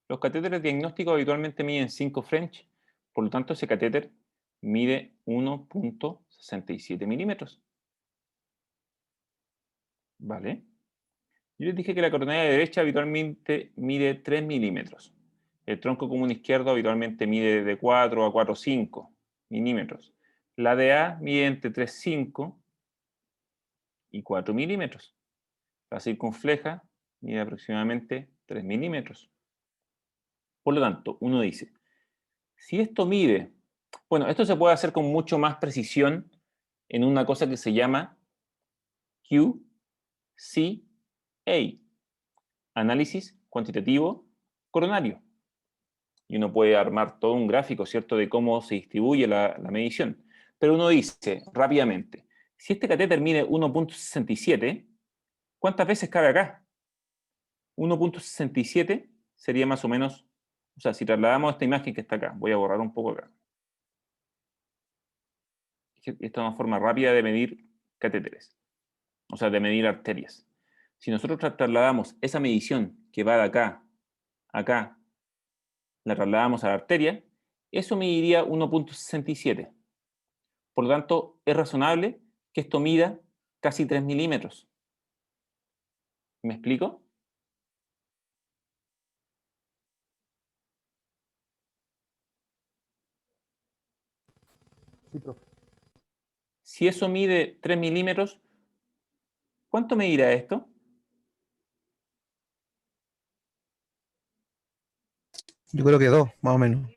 Speaker 1: Los catéteres diagnósticos habitualmente miden 5 French, por lo tanto ese catéter mide 1.67 milímetros. Vale. Yo les dije que la coronaria derecha habitualmente mide 3 milímetros. El tronco común izquierdo habitualmente mide de 4 a 4,5 milímetros. La DA mide entre 3,5 y 4 milímetros. La circunfleja mide aproximadamente 3 milímetros. Por lo tanto, uno dice, si esto mide, bueno, esto se puede hacer con mucho más precisión en una cosa que se llama QCA, análisis cuantitativo coronario. Y uno puede armar todo un gráfico, ¿cierto?, de cómo se distribuye la medición. Pero uno dice rápidamente, si este catéter mide 1.67, ¿cuántas veces cabe acá? 1.67 sería más o menos, o sea, si trasladamos esta imagen que está acá, voy a borrar un poco acá. Esta es una forma rápida de medir catéteres, o sea, de medir arterias. Si nosotros trasladamos esa medición que va de acá a acá, la trasladamos a la arteria, eso mediría 1.67. Por lo tanto, es razonable que esto mida casi 3 milímetros. ¿Me explico?
Speaker 2: Sí, profe.
Speaker 1: Si eso mide 3 milímetros, ¿cuánto medirá esto?
Speaker 6: Yo creo que 2, más o menos.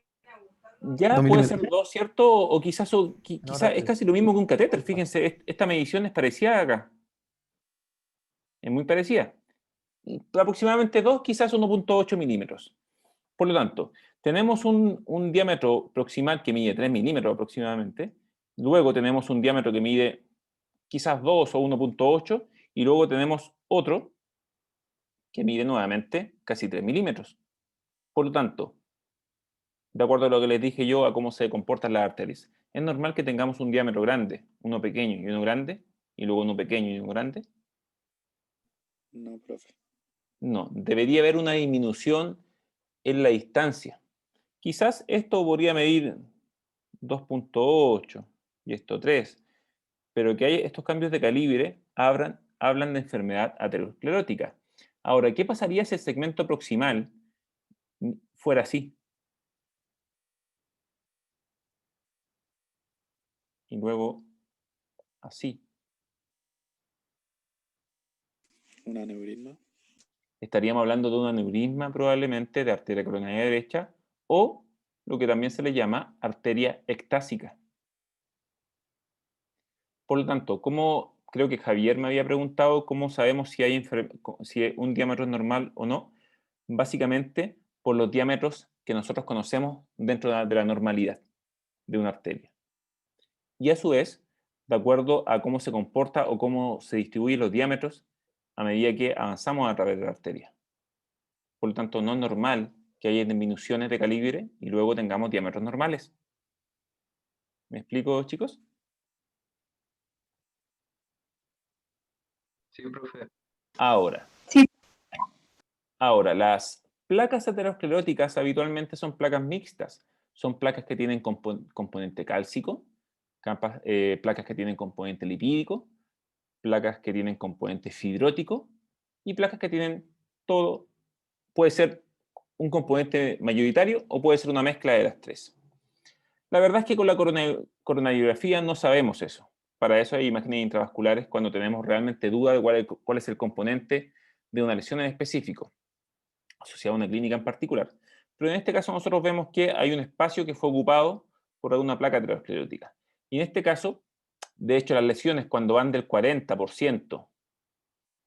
Speaker 1: Ya
Speaker 6: 2
Speaker 1: puede
Speaker 6: milímetros.
Speaker 1: ser 2, ¿cierto? O quizás,
Speaker 2: En hora
Speaker 1: es
Speaker 2: tres.
Speaker 1: casi lo mismo que un catéter. Fíjense, esta medición es parecida acá. Es muy parecida. Aproximadamente 2, quizás 1.8 milímetros. Por lo tanto, tenemos un diámetro proximal que mide 3 milímetros aproximadamente. Luego tenemos un diámetro que mide quizás 2 o 1.8. Y luego tenemos otro que mide nuevamente casi 3 milímetros. Por lo tanto, de acuerdo a lo que les dije yo, a cómo se comportan las arterias, es normal que tengamos un diámetro grande, uno pequeño y uno grande, y luego uno pequeño y uno grande.
Speaker 5: No, profe.
Speaker 1: No, debería haber una disminución en la distancia. Quizás esto podría medir 2.8 y esto 3, pero que hay estos cambios de calibre hablan de enfermedad aterosclerótica. Ahora, ¿qué pasaría si el segmento proximal fuera así? Y luego así.
Speaker 5: Un aneurisma.
Speaker 1: Estaríamos hablando de un aneurisma probablemente de arteria coronaria derecha o lo que también se le llama arteria ectásica. Por lo tanto, como creo que Javier me había preguntado cómo sabemos si un diámetro es normal o no, básicamente por los diámetros que nosotros conocemos dentro de la normalidad de una arteria. Y a su vez, de acuerdo a cómo se comporta o cómo se distribuyen los diámetros a medida que avanzamos a través de la arteria. Por lo tanto, no es normal que haya disminuciones de calibre y luego tengamos diámetros normales. ¿Me explico, chicos?
Speaker 3: Sí, profe.
Speaker 1: Ahora.
Speaker 4: Sí.
Speaker 1: Ahora, las placas ateroscleróticas habitualmente son placas mixtas. Son placas que tienen componente cálcico, placas que tienen componente lipídico, placas que tienen componente fibrótico y placas que tienen todo. Puede ser un componente mayoritario o puede ser una mezcla de las tres. La verdad es que con la coronariografía no sabemos eso. Para eso hay imágenes intravasculares cuando tenemos realmente duda de cuál es el componente de una lesión en específico, asociada a una clínica en particular. Pero en este caso nosotros vemos que hay un espacio que fue ocupado por alguna placa aterosclerótica. Y en este caso, de hecho, las lesiones cuando van del 40%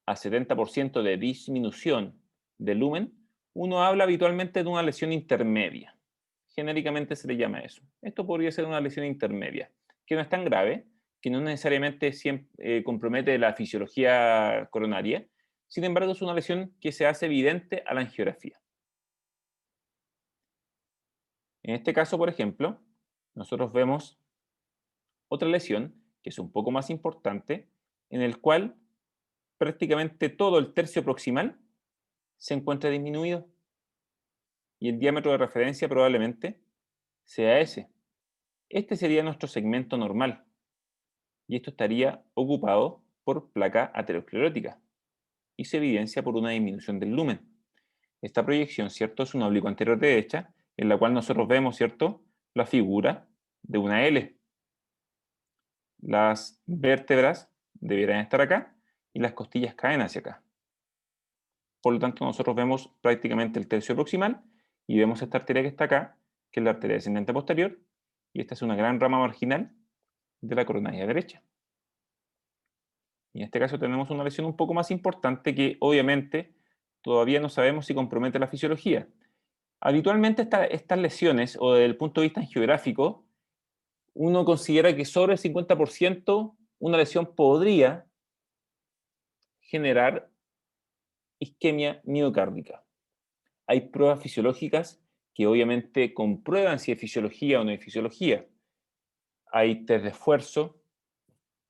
Speaker 1: a 70% de disminución del lumen, uno habla habitualmente de una lesión intermedia. Genéricamente se le llama eso. Esto podría ser una lesión intermedia, que no es tan grave, que no necesariamente compromete la fisiología coronaria. Sin embargo, es una lesión que se hace evidente a la angiografía. En este caso, por ejemplo, nosotros vemos otra lesión que es un poco más importante, en el cual prácticamente todo el tercio proximal se encuentra disminuido y el diámetro de referencia probablemente sea ese. Este sería nuestro segmento normal y esto estaría ocupado por placa aterosclerótica y se evidencia por una disminución del lumen. Esta proyección, ¿cierto?, es una oblicuo anterior derecha en la cual nosotros vemos, ¿cierto?, la figura de una L. Las vértebras debieran estar acá y las costillas caen hacia acá. Por lo tanto, nosotros vemos prácticamente el tercio proximal y vemos esta arteria que está acá, que es la arteria descendente posterior, y esta es una gran rama marginal de la coronaria derecha. Y en este caso tenemos una lesión un poco más importante que obviamente todavía no sabemos si compromete la fisiología. Habitualmente estas lesiones, o desde el punto de vista angiográfico, uno considera que sobre el 50% una lesión podría generar isquemia miocárdica. Hay pruebas fisiológicas que obviamente comprueban si es fisiología o no es fisiología. Hay test de esfuerzo,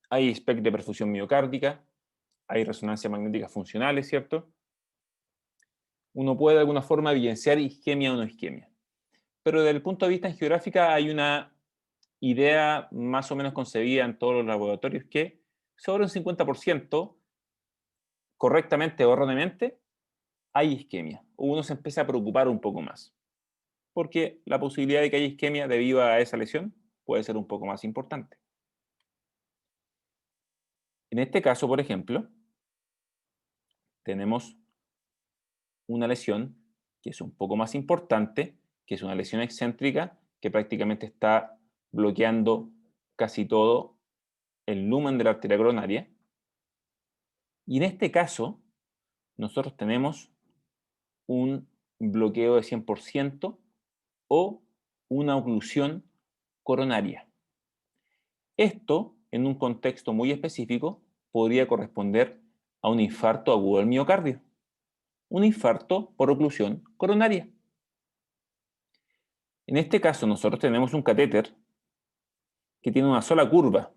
Speaker 1: hay SPECT de perfusión miocárdica, hay resonancias magnéticas funcionales, ¿cierto? Uno puede de alguna forma evidenciar isquemia o no isquemia. Pero desde el punto de vista angiográfico hay una idea más o menos concebida en todos los laboratorios que sobre un 50%, correctamente o erróneamente, hay isquemia. Uno se empieza a preocupar un poco más, porque la posibilidad de que haya isquemia debido a esa lesión puede ser un poco más importante. En este caso, por ejemplo, tenemos una lesión que es un poco más importante, que es una lesión excéntrica que prácticamente está bloqueando casi todo el lumen de la arteria coronaria. Y en este caso, nosotros tenemos un bloqueo de 100% o una oclusión coronaria. Esto, en un contexto muy específico, podría corresponder a un infarto agudo del miocardio, un infarto por oclusión coronaria. En este caso, nosotros tenemos un catéter que tiene una sola curva.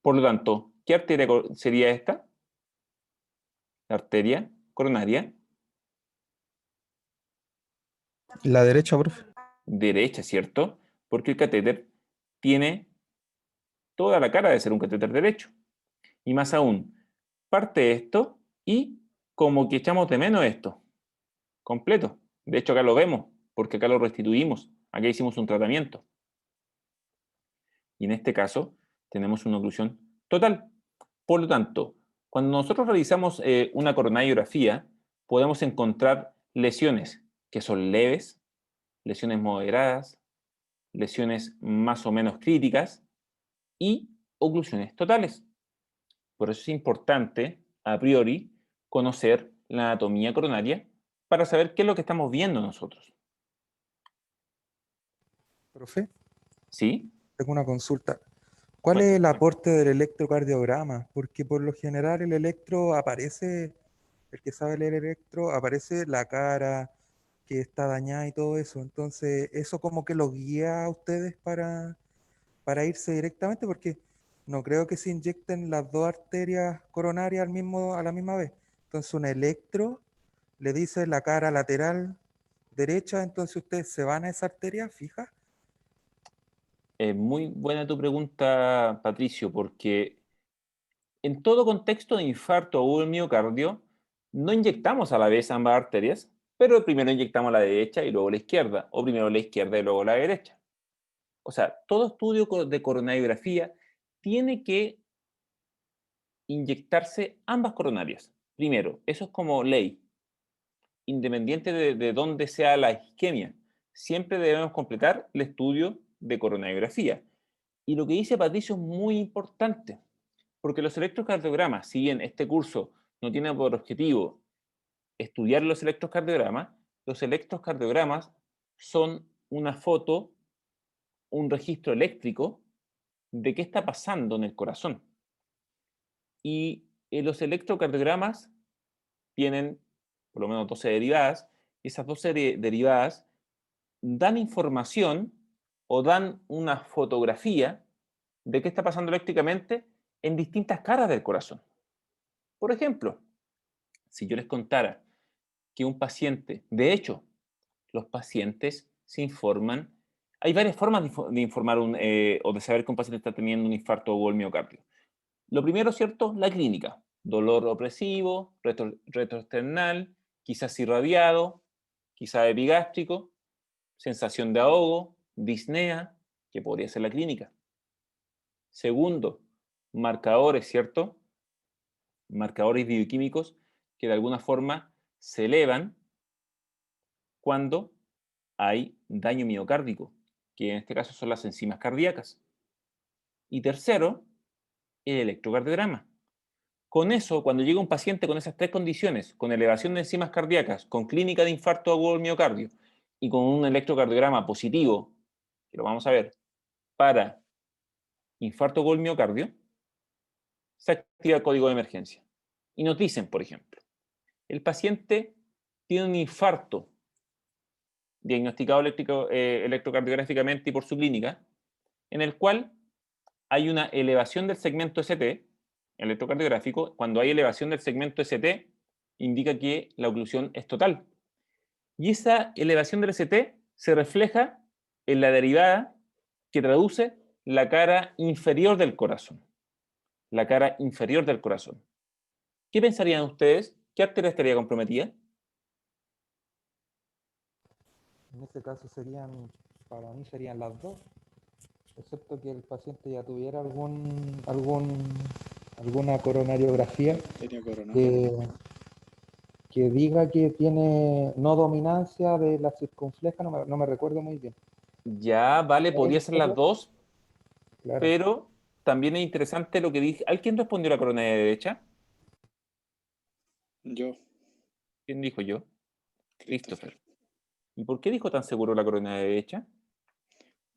Speaker 1: Por lo tanto, ¿qué arteria sería esta? La arteria coronaria
Speaker 6: La derecha, profe.
Speaker 1: derecha, ¿cierto? Porque el catéter tiene toda la cara de ser un catéter derecho. Y más aún, parte esto y como que echamos de menos esto, completo. De hecho, acá lo vemos, porque acá lo restituimos. Acá hicimos un tratamiento. Y en este caso, tenemos una oclusión total. Por lo tanto, cuando nosotros realizamos una coronariografía, podemos encontrar lesiones que son leves, lesiones moderadas, lesiones más o menos críticas y oclusiones totales. Por eso es importante, a priori, conocer la anatomía coronaria para saber qué es lo que estamos viendo nosotros.
Speaker 2: Profe,
Speaker 1: ¿Sí?
Speaker 2: tengo una consulta. ¿Cuál
Speaker 1: Bueno,
Speaker 2: es el aporte del electrocardiograma? Porque por lo general el electro aparece, el que sabe leer electro, aparece la cara que está dañada y todo eso. Entonces, eso como que lo guía a ustedes para irse directamente, porque no creo que se inyecten las dos arterias coronarias a la misma vez. Entonces un electro le dice la cara lateral derecha, entonces ustedes se van a esa arteria fija.
Speaker 1: Muy buena tu pregunta, Patricio, porque en todo contexto de infarto agudo del miocardio, no inyectamos a la vez ambas arterias, pero primero inyectamos la derecha y luego la izquierda, o primero la izquierda y luego la derecha. O sea, todo estudio de coronariografía tiene que inyectarse ambas coronarias. Primero, eso es como ley, independiente de dónde sea la isquemia. Siempre debemos completar el estudio de coronariografía. Y lo que dice Patricio es muy importante, porque los electrocardiogramas, si bien este curso no tiene por objetivo estudiar los electrocardiogramas son una foto, un registro eléctrico de qué está pasando en el corazón. Y los electrocardiogramas tienen por lo menos 12 derivadas, y esas 12 derivadas dan información o dan una fotografía de qué está pasando eléctricamente en distintas caras del corazón. Por ejemplo, si yo les contara que un paciente, de hecho, los pacientes se informan, hay varias formas de informar o de saber que un paciente está teniendo un infarto o el miocardio. Lo primero, ¿cierto? La clínica. Dolor opresivo, retroesternal, quizás irradiado, quizás epigástrico, sensación de ahogo, disnea, que podría ser la clínica. Segundo, marcadores, ¿cierto? Marcadores bioquímicos que de alguna forma se elevan cuando hay daño miocárdico, que en este caso son las enzimas cardíacas. Y tercero, el electrocardiograma. Con eso, cuando llega un paciente con esas tres condiciones, con elevación de enzimas cardíacas, con clínica de infarto agudo del miocardio y con un electrocardiograma positivo, que lo vamos a ver, para infarto agudo del miocardio, se activa el código de emergencia. Y nos dicen, por ejemplo, el paciente tiene un infarto diagnosticado electrocardiográficamente y por su clínica, en el cual hay una elevación del segmento ST, electrocardiográfico. Cuando hay elevación del segmento ST, indica que la oclusión es total. Y esa elevación del ST se refleja en la derivada que traduce la cara inferior del corazón. La cara inferior del corazón. ¿Qué pensarían ustedes? ¿Qué arteria estaría comprometida?
Speaker 2: En este caso para mí serían las dos, excepto que el paciente ya tuviera alguna coronariografía
Speaker 5: Arteria coronaria.
Speaker 2: que diga que tiene no dominancia de la circunfleja, no me recuerdo muy bien.
Speaker 1: Ya, vale, podría ser las dos,
Speaker 2: Claro.
Speaker 1: pero también es interesante lo que dije. ¿Alguien respondió la coronaria derecha?
Speaker 5: Yo,
Speaker 1: ¿Quién dijo yo?
Speaker 5: Christopher.
Speaker 1: ¿Y por qué dijo tan seguro la coronaria derecha?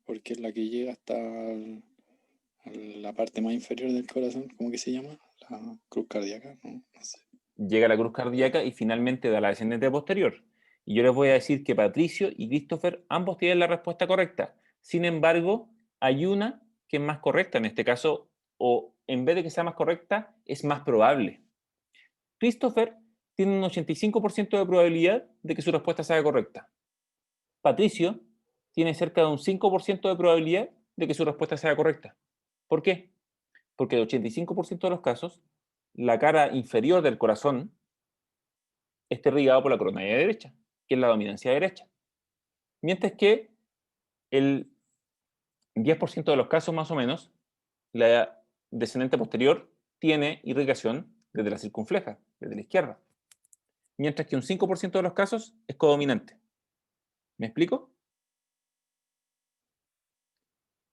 Speaker 5: Porque es la que llega hasta a la parte más inferior del corazón, ¿cómo que se llama? La cruz cardíaca, no sé.
Speaker 1: Llega a la cruz cardíaca y finalmente da la descendente posterior. Y yo les voy a decir que Patricio y Christopher ambos tienen la respuesta correcta. Sin embargo, hay una que es más correcta en este caso, o en vez de que sea más correcta, es más probable. Christopher tiene un 85% de probabilidad de que su respuesta sea correcta. Patricio tiene cerca de un 5% de probabilidad de que su respuesta sea correcta. ¿Por qué? Porque el 85% de los casos, la cara inferior del corazón está irrigada por la coronaria derecha, que es la dominancia derecha. Mientras que el 10% de los casos más o menos, la descendente posterior tiene irrigación desde la circunfleja, desde la izquierda. Mientras que un 5% de los casos es codominante. ¿Me explico?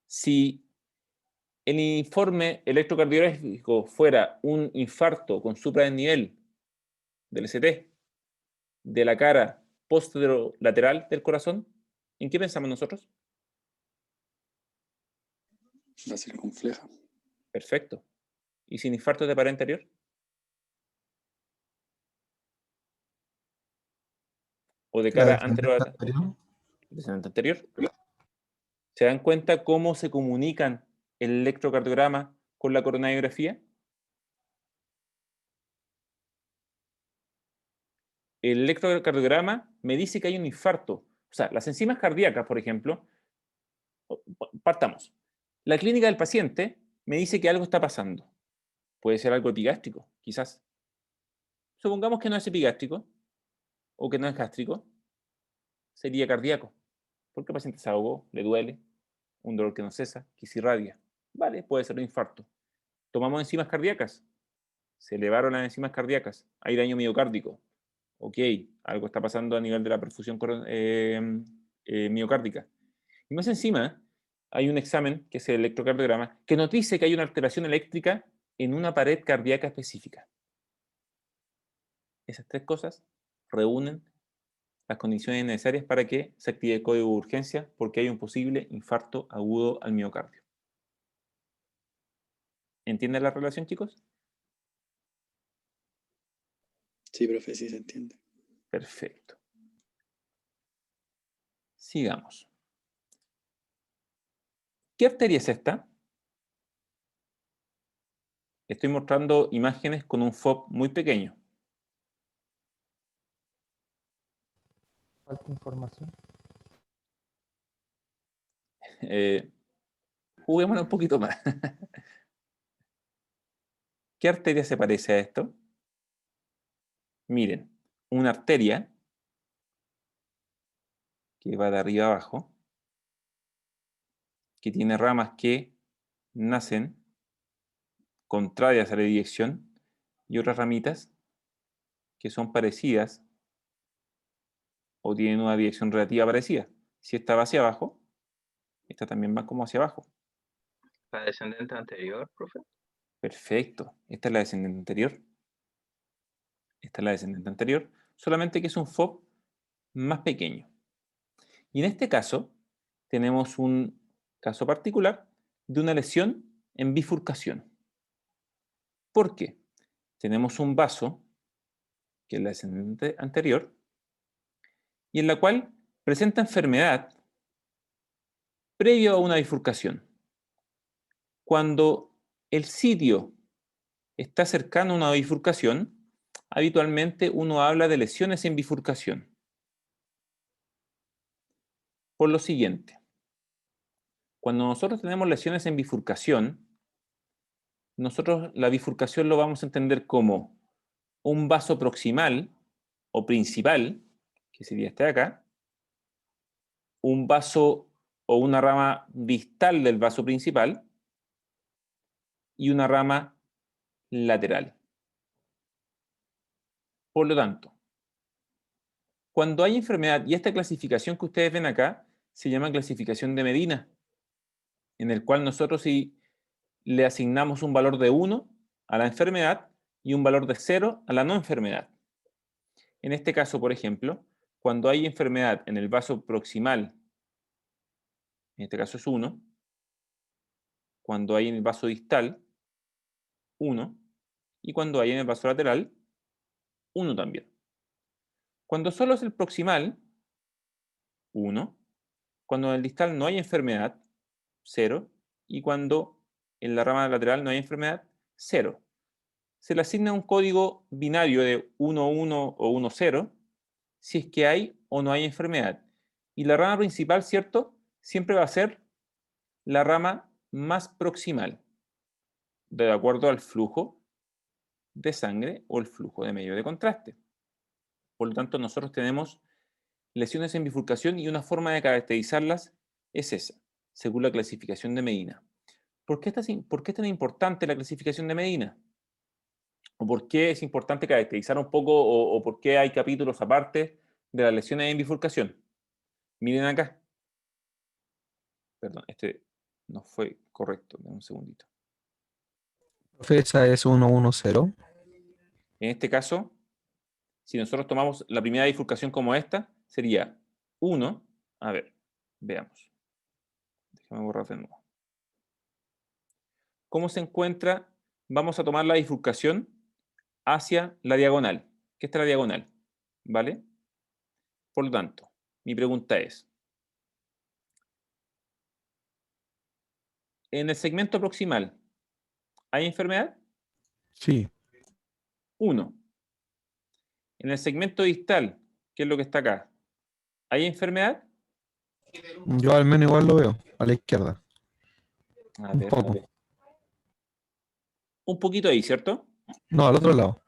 Speaker 1: Si el informe electrocardiográfico fuera un infarto con supradennivel del ST de la cara posterolateral del corazón, ¿en qué pensamos nosotros?
Speaker 5: La circunfleja.
Speaker 1: Perfecto. ¿Y sin infarto de pared anterior? ¿O de
Speaker 6: La
Speaker 1: cara
Speaker 6: descendente
Speaker 1: anterior?
Speaker 6: anterior.
Speaker 1: Descendente anterior. ¿Se dan cuenta cómo se comunican el electrocardiograma con la coronariografía? El electrocardiograma me dice que hay un infarto. O sea, las enzimas cardíacas, por ejemplo, partamos. La clínica del paciente me dice que algo está pasando. Puede ser algo epigástrico, quizás. Supongamos que no es epigástrico o que no es gástrico, sería cardíaco. Porque el paciente se ahogó, le duele, un dolor que no cesa, que se irradia. Vale, puede ser un infarto. Tomamos enzimas cardíacas. Se elevaron las enzimas cardíacas. Hay daño miocárdico. Ok, algo está pasando a nivel de la perfusión miocárdica. Y más encima, hay un examen, que es el electrocardiograma, que nos dice que hay una alteración eléctrica en una pared cardíaca específica. Esas tres cosas reúnen las condiciones necesarias para que se active el código de urgencia porque hay un posible infarto agudo al miocardio. ¿Entienden la relación, chicos?
Speaker 5: Sí, profe, sí se entiende.
Speaker 1: Perfecto. Sigamos. ¿Qué arteria es esta? Estoy mostrando imágenes con un FOB muy pequeño.
Speaker 2: Falta información.
Speaker 1: Juguémoslo un poquito más. ¿Qué arteria se parece a esto? Miren, una arteria que va de arriba abajo, que tiene ramas que nacen contrarias a la dirección y otras ramitas que son parecidas o tienen una dirección relativa parecida. Si esta va hacia abajo, esta también va como hacia abajo.
Speaker 3: La descendente anterior, profe.
Speaker 1: Perfecto. Esta es la descendente anterior. Esta es la descendente anterior, solamente que es un FOB más pequeño. Y en este caso, tenemos un caso particular de una lesión en bifurcación. ¿Por qué? Tenemos un vaso, que es la descendente anterior, y en la cual presenta enfermedad previo a una bifurcación. Cuando el sitio está cercano a una bifurcación, habitualmente uno habla de lesiones en bifurcación. Por lo siguiente, cuando nosotros tenemos lesiones en bifurcación, nosotros la bifurcación lo vamos a entender como un vaso proximal o principal, que sería este de acá, un vaso o una rama distal del vaso principal y una rama lateral. Por lo tanto, cuando hay enfermedad, y esta clasificación que ustedes ven acá, se llama clasificación de Medina, en el cual nosotros si le asignamos un valor de 1 a la enfermedad y un valor de 0 a la no enfermedad. En este caso, por ejemplo, cuando hay enfermedad en el vaso proximal, en este caso es 1, cuando hay en el vaso distal, 1, y cuando hay en el vaso lateral, 1 también. Cuando solo es el proximal, 1, cuando en el distal no hay enfermedad, 0, y cuando en la rama lateral no hay enfermedad, 0. Se le asigna un código binario de 1, 1 o 1, 0, si es que hay o no hay enfermedad. Y la rama principal, ¿cierto? Siempre va a ser la rama más proximal, de acuerdo al flujo de sangre o el flujo de medio de contraste. Por lo tanto, nosotros tenemos lesiones en bifurcación y una forma de caracterizarlas es esa, según la clasificación de Medina. ¿Por qué es tan importante la clasificación de Medina? ¿O por qué es importante caracterizar un poco o por qué hay capítulos aparte de las lesiones en bifurcación? Miren acá. Perdón, este no fue correcto. Dame un segundito.
Speaker 6: Profe, esa es 110.
Speaker 1: En este caso, si nosotros tomamos la primera bifurcación como esta, sería 1. A ver, veamos. Déjame borrar de nuevo. ¿Cómo se encuentra? Vamos a tomar la bifurcación hacia la diagonal. ¿Qué está la diagonal? ¿Vale? Por lo tanto, mi pregunta es, En el segmento proximal, ¿hay enfermedad?
Speaker 6: Sí.
Speaker 1: 1. En el segmento distal, que es lo que está acá, ¿hay enfermedad?
Speaker 6: Yo al menos igual lo veo, a la izquierda.
Speaker 1: A
Speaker 6: Un
Speaker 1: ver,
Speaker 6: poco.
Speaker 1: un poquito ahí, ¿cierto?
Speaker 6: No, al otro lado.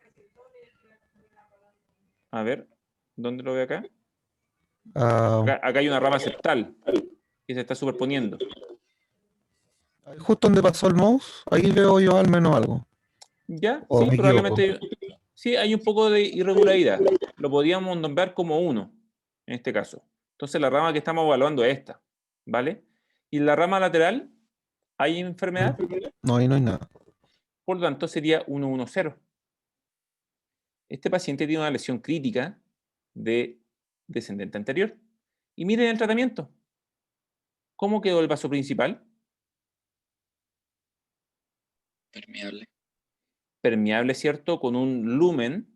Speaker 1: A ver, ¿dónde lo veo acá?
Speaker 6: Ah,
Speaker 1: Acá hay una rama septal que se está superponiendo.
Speaker 6: justo donde pasó el mouse, ahí veo yo al menos algo.
Speaker 1: ¿Ya?
Speaker 6: O
Speaker 1: Sí,
Speaker 6: me equivoco.
Speaker 1: probablemente. Sí, hay un poco de irregularidad. Lo podríamos nombrar como 1, en este caso. Entonces, la rama que estamos evaluando es esta, ¿vale? Y la rama lateral, ¿hay enfermedad?
Speaker 6: No, ahí no hay nada.
Speaker 1: Por lo tanto, sería 110. Este paciente tiene una lesión crítica de descendente anterior. Y miren el tratamiento. ¿Cómo quedó el vaso principal?
Speaker 5: Permeable.
Speaker 1: Permeable, ¿cierto? Con un lumen,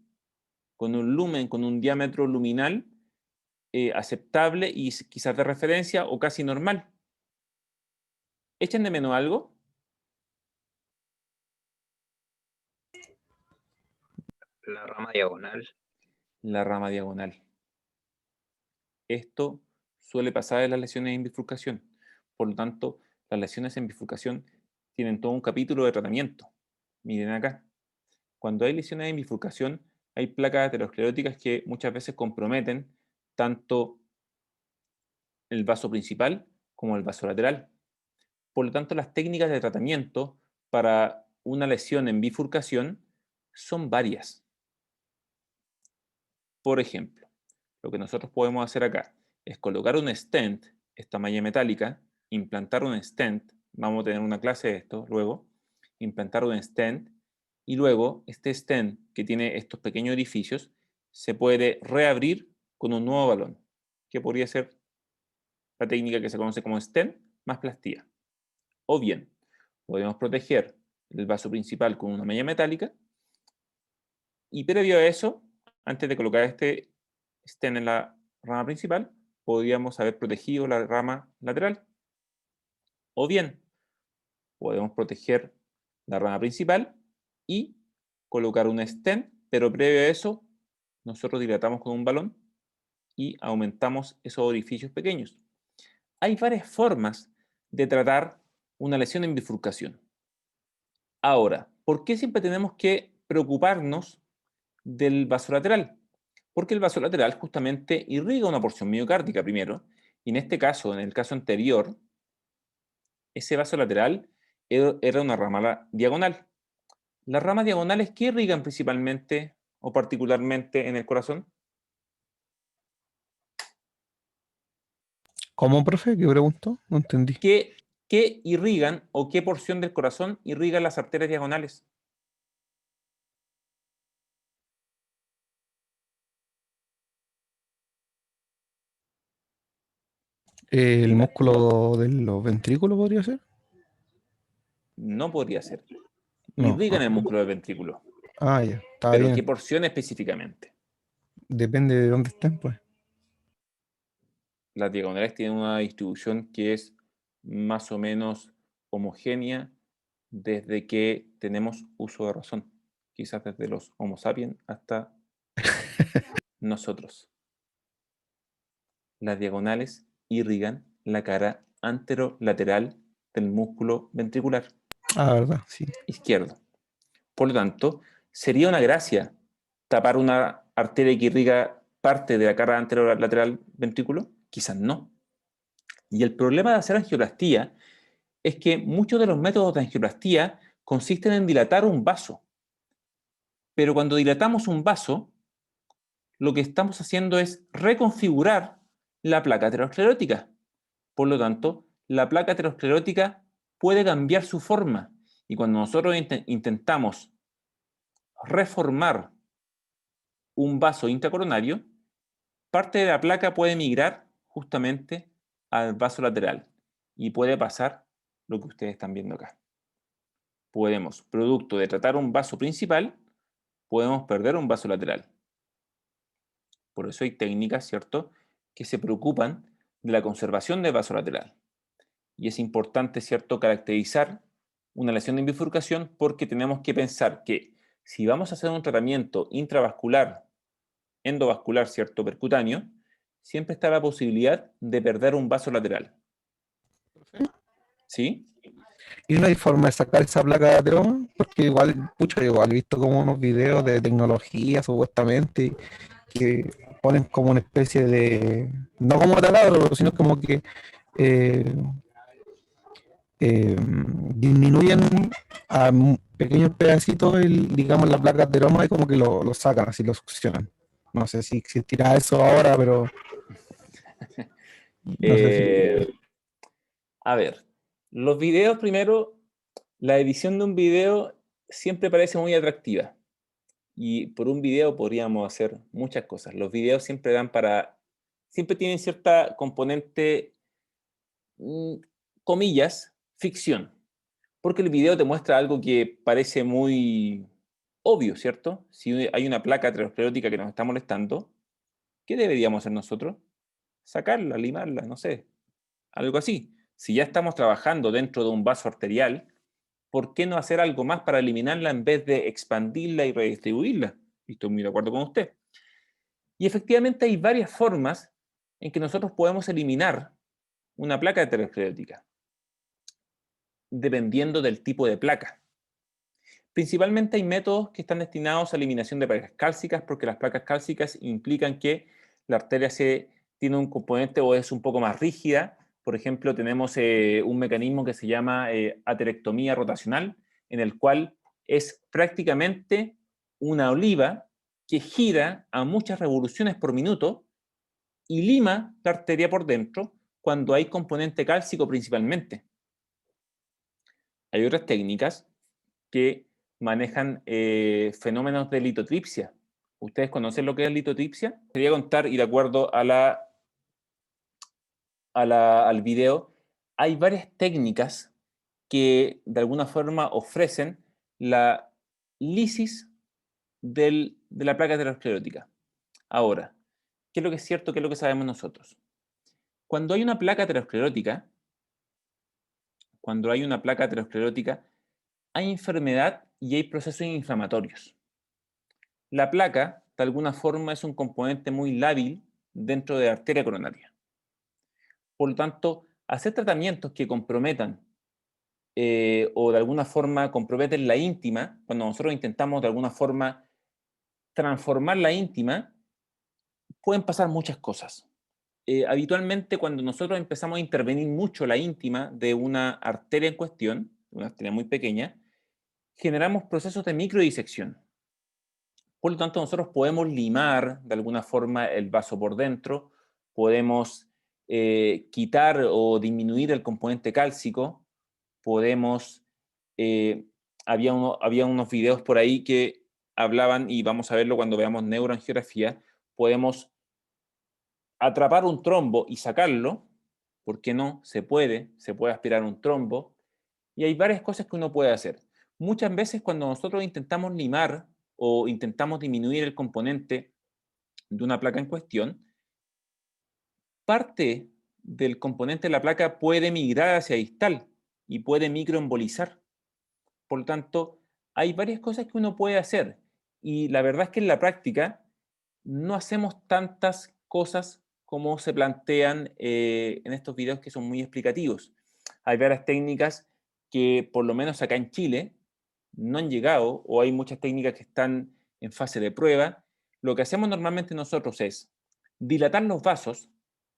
Speaker 1: con un diámetro luminal aceptable y quizás de referencia o casi normal. ¿Echan de menos algo?
Speaker 3: La rama diagonal.
Speaker 1: La rama diagonal. Esto suele pasar en las lesiones en bifurcación. Por lo tanto, las lesiones en bifurcación tienen todo un capítulo de tratamiento. Miren acá. Cuando hay lesiones en bifurcación, hay placas ateroscleróticas que muchas veces comprometen tanto el vaso principal como el vaso lateral. Por lo tanto, las técnicas de tratamiento para una lesión en bifurcación son varias. Por ejemplo, lo que nosotros podemos hacer acá es colocar un stent, esta malla metálica, implantar un stent, vamos a tener una clase de esto luego, implantar un stent, y luego este stent que tiene estos pequeños orificios se puede reabrir con un nuevo balón, que podría ser la técnica que se conoce como stent más plastía. O bien, podemos proteger el vaso principal con una malla metálica y previo a eso, antes de colocar este stent en la rama principal, podríamos haber protegido la rama lateral. O bien, podemos proteger la rama principal y colocar un stent, pero previo a eso, nosotros dilatamos con un balón y aumentamos esos orificios pequeños. Hay varias formas de tratar una lesión en bifurcación. Ahora, ¿por qué siempre tenemos que preocuparnos del vaso lateral? Porque el vaso lateral justamente irriga una porción miocárdica primero, y en este caso, en el caso anterior, ese vaso lateral era una rama diagonal. ¿Las ramas diagonales qué irrigan principalmente o particularmente en el corazón?
Speaker 6: ¿Cómo, profe? ¿Qué preguntó? No entendí.
Speaker 1: ¿Qué irrigan o qué porción del corazón irrigan las arterias diagonales?
Speaker 6: ¿El músculo de los ventrículos podría ser?
Speaker 1: No podría ser.
Speaker 6: No.
Speaker 1: Irrigan el músculo del ventrículo.
Speaker 6: Ah, ya. Está
Speaker 1: ¿Pero
Speaker 6: bien.
Speaker 1: qué porción específicamente?
Speaker 6: Depende de dónde estén, pues.
Speaker 1: Las diagonales tienen una distribución que es más o menos homogénea desde que tenemos uso de razón. Quizás desde los Homo sapiens hasta nosotros. Las diagonales irrigan la cara anterolateral del músculo ventricular
Speaker 6: Ah, verdad, sí.
Speaker 1: izquierdo. Por lo tanto, sería una gracia tapar una arteria que irriga parte de la cara anterolateral ventrículo. Quizás no. Y el problema de hacer angioplastía es que muchos de los métodos de angioplastía consisten en dilatar un vaso. Pero cuando dilatamos un vaso, lo que estamos haciendo es reconfigurar la placa aterosclerótica. Por lo tanto, la placa aterosclerótica puede cambiar su forma. Y cuando nosotros intentamos reformar un vaso intracoronario, parte de la placa puede migrar justamente al vaso lateral. Y puede pasar lo que ustedes están viendo acá. Podemos, producto de tratar un vaso principal, podemos perder un vaso lateral. Por eso hay técnicas, ¿cierto?, que se preocupan de la conservación del vaso lateral. y es importante, ¿cierto?, caracterizar una lesión de bifurcación porque tenemos que pensar que si vamos a hacer un tratamiento intravascular, endovascular, ¿cierto?, percutáneo, siempre está la posibilidad de perder un vaso lateral. ¿Sí?
Speaker 6: Y no hay forma de sacar esa placa de broma, porque igual, pucha, igual he visto como unos videos de tecnología supuestamente que ponen como una especie de, no como taladro, sino como que eh, disminuyen a pequeños pedacitos digamos, las placas de broma y como que lo sacan, así lo succionan. No sé si existirá eso ahora, pero no sé si...
Speaker 1: A ver, los videos primero, la edición de un video siempre parece muy atractiva. Y por un video podríamos hacer muchas cosas. Los videos siempre siempre tienen cierta componente, comillas, ficción. Porque el video te muestra algo que parece muy obvio, ¿cierto? Si hay una placa aterosclerótica que nos está molestando, ¿qué deberíamos hacer nosotros? Sacarla, limarla, no sé, algo así. Si ya estamos trabajando dentro de un vaso arterial, ¿por qué no hacer algo más para eliminarla en vez de expandirla y redistribuirla? Y estoy muy de acuerdo con usted. Y efectivamente hay varias formas en que nosotros podemos eliminar una placa aterosclerótica, dependiendo del tipo de placa. Principalmente hay métodos que están destinados a eliminación de placas cálcicas, porque las placas cálcicas implican que la arteria tiene un componente o es un poco más rígida. Por ejemplo, tenemos un mecanismo que se llama aterectomía rotacional, en el cual es prácticamente una oliva que gira a muchas revoluciones por minuto y lima la arteria por dentro cuando hay componente cálcico principalmente. Hay otras técnicas que manejan fenómenos de litotripsia. ¿Ustedes conocen lo que es litotripsia? Quería contar, y de acuerdo al video, hay varias técnicas que de alguna forma ofrecen la lisis de la placa aterosclerótica. Ahora, ¿qué es lo que es cierto? ¿Qué es lo que sabemos nosotros? Cuando hay una placa aterosclerótica, hay enfermedad y hay procesos inflamatorios. La placa, de alguna forma, es un componente muy lábil dentro de la arteria coronaria. Por lo tanto, hacer tratamientos que comprometan o de alguna forma comprometen la íntima, cuando nosotros intentamos de alguna forma transformar la íntima, pueden pasar muchas cosas. Habitualmente, cuando nosotros empezamos a intervenir mucho la íntima de una arteria en cuestión, una arteria muy pequeña, generamos procesos de microdisección. Por lo tanto, nosotros podemos limar de alguna forma el vaso por dentro, podemos quitar o disminuir el componente cálcico, podemos... había unos videos por ahí que hablaban, y vamos a verlo cuando veamos neuroangiografía, podemos atrapar un trombo y sacarlo, ¿por qué no? Se puede aspirar un trombo, y hay varias cosas que uno puede hacer. Muchas veces cuando nosotros intentamos limar o intentamos disminuir el componente de una placa en cuestión, parte del componente de la placa puede migrar hacia distal y puede microembolizar. Por lo tanto, hay varias cosas que uno puede hacer, y la verdad es que en la práctica no hacemos tantas cosas como se plantean en estos videos que son muy explicativos. Hay varias técnicas que, por lo menos acá en Chile, no han llegado, o hay muchas técnicas que están en fase de prueba. Lo que hacemos normalmente nosotros es dilatar los vasos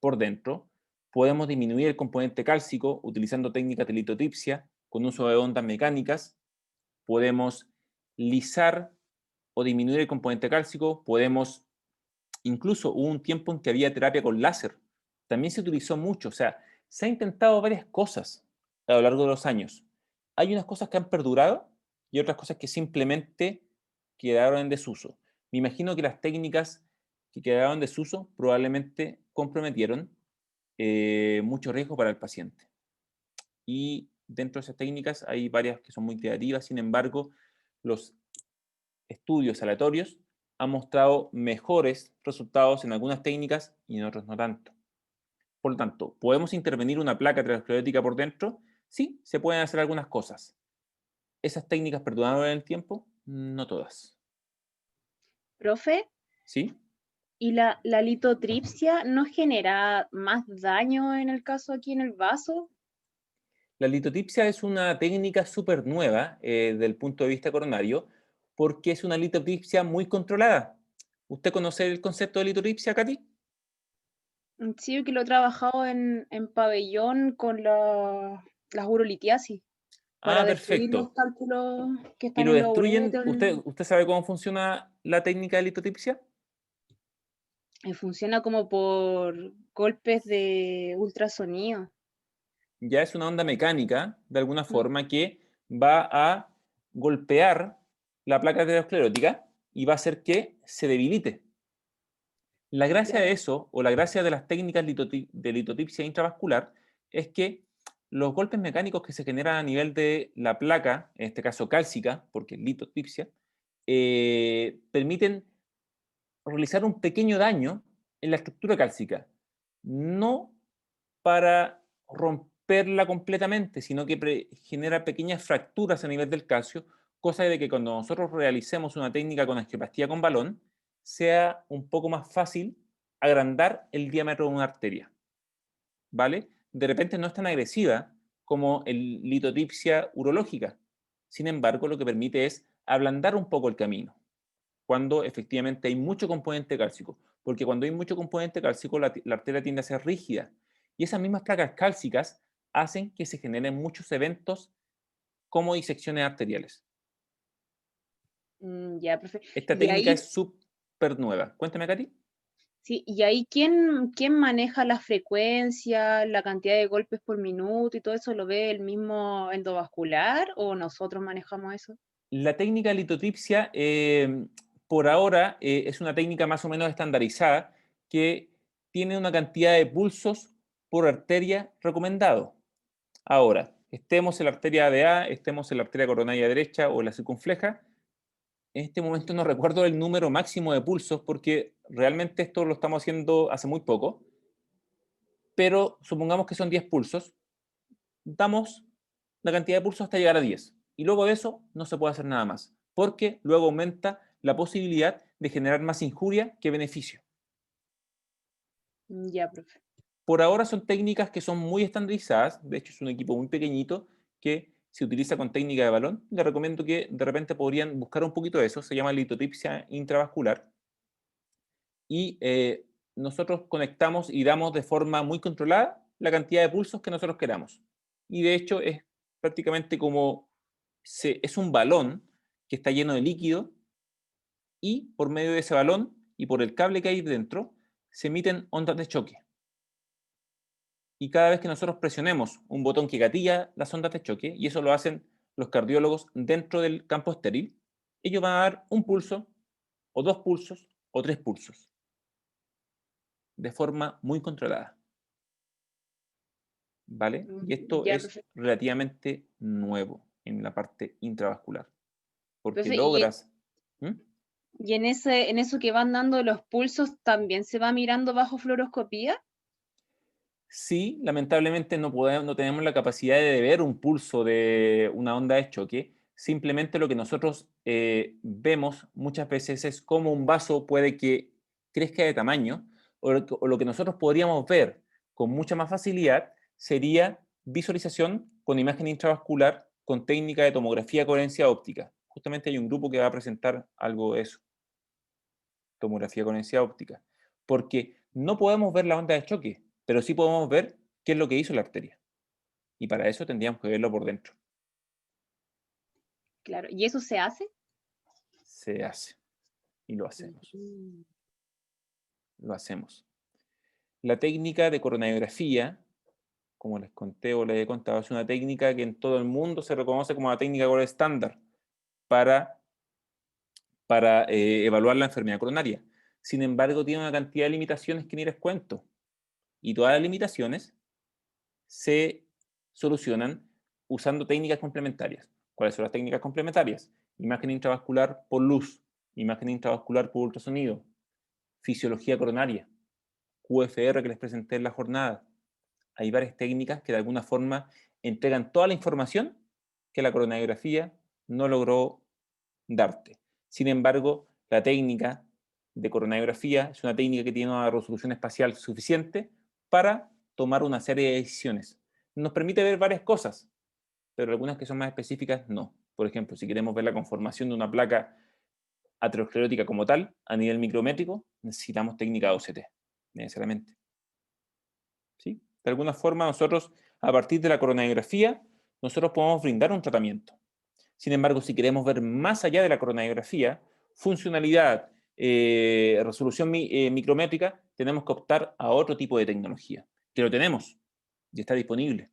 Speaker 1: por dentro. Podemos disminuir el componente cálcico utilizando técnicas de litotripsia con uso de ondas mecánicas. Podemos lisar o disminuir el componente cálcico. Podemos, incluso hubo un tiempo en que había terapia con láser. También se utilizó mucho. O sea, se ha intentado varias cosas a lo largo de los años. Hay unas cosas que han perdurado y otras cosas que simplemente quedaron en desuso. Me imagino que las técnicas que quedaron en desuso probablemente comprometieron mucho riesgo para el paciente. Y dentro de esas técnicas hay varias que son muy creativas, sin embargo, los estudios aleatorios han mostrado mejores resultados en algunas técnicas y en otras no tanto. Por lo tanto, ¿podemos intervenir una placa aterosclerótica por dentro? Sí, se pueden hacer algunas cosas. ¿Esas técnicas perduraron en el tiempo? No todas.
Speaker 4: Profe,
Speaker 1: ¿Sí?
Speaker 4: ¿y la litotripsia no genera más daño en el caso aquí en el vaso?
Speaker 1: La litotipsia es una técnica súper nueva desde el punto de vista coronario, porque es una litotipsia muy controlada. ¿Usted conoce el concepto de litotipsia, Katy?
Speaker 4: Sí, que lo he trabajado en pabellón con las urolitiasis para
Speaker 1: Ah,
Speaker 4: destruir los
Speaker 1: perfecto.
Speaker 4: cálculos que
Speaker 1: ¿Y
Speaker 4: están
Speaker 1: lo
Speaker 4: en los
Speaker 1: destruyen?
Speaker 4: uretes.
Speaker 1: ¿Usted sabe cómo funciona la técnica de litotipsia?
Speaker 4: Funciona como por golpes de ultrasonido.
Speaker 1: Ya es una onda mecánica, de alguna
Speaker 4: Mm,
Speaker 1: forma, que va a golpear la placa aterosclerótica y va a hacer que se debilite. La gracia de
Speaker 4: claro.
Speaker 1: eso, o la gracia de las técnicas de litotipsia intravascular, es que los golpes mecánicos que se generan a nivel de la placa, en este caso cálcica, porque es litotipsia, permiten realizar un pequeño daño en la estructura cálcica. No para romperla completamente, sino que genera pequeñas fracturas a nivel del calcio, cosa de que cuando nosotros realicemos una técnica con angioplastia con balón, sea un poco más fácil agrandar el diámetro de una arteria, ¿vale? De repente no es tan agresiva como el litotipsia urológica. Sin embargo, lo que permite es ablandar un poco el camino cuando efectivamente hay mucho componente cálcico, porque cuando hay mucho componente cálcico la arteria tiende a ser rígida y esas mismas placas cálcicas hacen que se generen muchos eventos como disecciones arteriales.
Speaker 4: Ya, profe.
Speaker 1: Esta
Speaker 4: Y
Speaker 1: técnica
Speaker 4: ahí,
Speaker 1: es súper nueva. Cuéntame, Katy.
Speaker 4: sí, y ahí ¿quién maneja la frecuencia, la cantidad de golpes por minuto y todo eso? ¿Lo ve el mismo endovascular o nosotros manejamos eso?
Speaker 1: La técnica litotipsia, por ahora, es una técnica más o menos estandarizada que tiene una cantidad de pulsos por arteria recomendado. Ahora, estemos en la arteria ADA, estemos en la arteria coronaria derecha o en la circunfleja, en este momento no recuerdo el número máximo de pulsos porque realmente esto lo estamos haciendo hace muy poco, pero supongamos que son 10 pulsos, damos la cantidad de pulsos hasta llegar a 10 y luego de eso no se puede hacer nada más, porque luego aumenta la posibilidad de generar más injuria que beneficio.
Speaker 4: Ya, profe.
Speaker 1: Por ahora son técnicas que son muy estandarizadas, de hecho es un equipo muy pequeñito que se utiliza con técnica de balón. Les recomiendo que de repente podrían buscar un poquito de eso, se llama litotipsia intravascular. Y nosotros conectamos y damos de forma muy controlada la cantidad de pulsos que nosotros queramos. Y de hecho es prácticamente como, es un balón que está lleno de líquido y por medio de ese balón y por el cable que hay dentro se emiten ondas de choque. Y cada vez que nosotros presionemos un botón que gatilla las ondas de choque, y eso lo hacen los cardiólogos dentro del campo estéril, ellos van a dar un pulso, o 2 pulsos, o 3 pulsos, de forma muy controlada. ¿Vale? Y esto
Speaker 4: Ya,
Speaker 1: es
Speaker 4: profe.
Speaker 1: relativamente nuevo en la parte intravascular, porque
Speaker 4: Profe,
Speaker 1: logras...
Speaker 4: y en eso que van dando los pulsos, ¿también se va mirando bajo fluoroscopía?
Speaker 1: Sí, lamentablemente no tenemos la capacidad de ver un pulso de una onda de choque. Simplemente lo que nosotros vemos muchas veces es cómo un vaso puede que crezca de tamaño, o lo que nosotros podríamos ver con mucha más facilidad sería visualización con imagen intravascular con técnica de tomografía coherencia óptica. Justamente hay un grupo que va a presentar algo de eso, tomografía coherencia óptica, porque no podemos ver la onda de choque, pero sí podemos ver qué es lo que hizo la arteria. Y para eso tendríamos que verlo por dentro.
Speaker 4: Claro. ¿Y eso se hace?
Speaker 1: Se hace y lo hacemos.
Speaker 4: Mm.
Speaker 1: Lo hacemos. La técnica de coronariografía, como les conté o les he contado, es una técnica que en todo el mundo se reconoce como la técnica gold estándar para, evaluar la enfermedad coronaria. Sin embargo, tiene una cantidad de limitaciones que ni les cuento. Y todas las limitaciones se solucionan usando técnicas complementarias. ¿Cuáles son las técnicas complementarias? Imagen intravascular por luz, imagen intravascular por ultrasonido, fisiología coronaria, QFR que les presenté en la jornada, hay varias técnicas que de alguna forma entregan toda la información que la coronariografía no logró darte. Sin embargo, la técnica de coronariografía es una técnica que tiene una resolución espacial suficiente para tomar una serie de decisiones. Nos permite ver varias cosas, pero algunas que son más específicas no. Por ejemplo, si queremos ver la conformación de una placa aterosclerótica como tal, a nivel micrométrico, necesitamos técnica OCT, necesariamente. ¿Sí? De alguna forma, nosotros, a partir de la coronariografía, nosotros podemos brindar un tratamiento. Sin embargo, si queremos ver más allá de la coronariografía, funcionalidad, resolución micrométrica, tenemos que optar a otro tipo de tecnología, que lo tenemos y está disponible.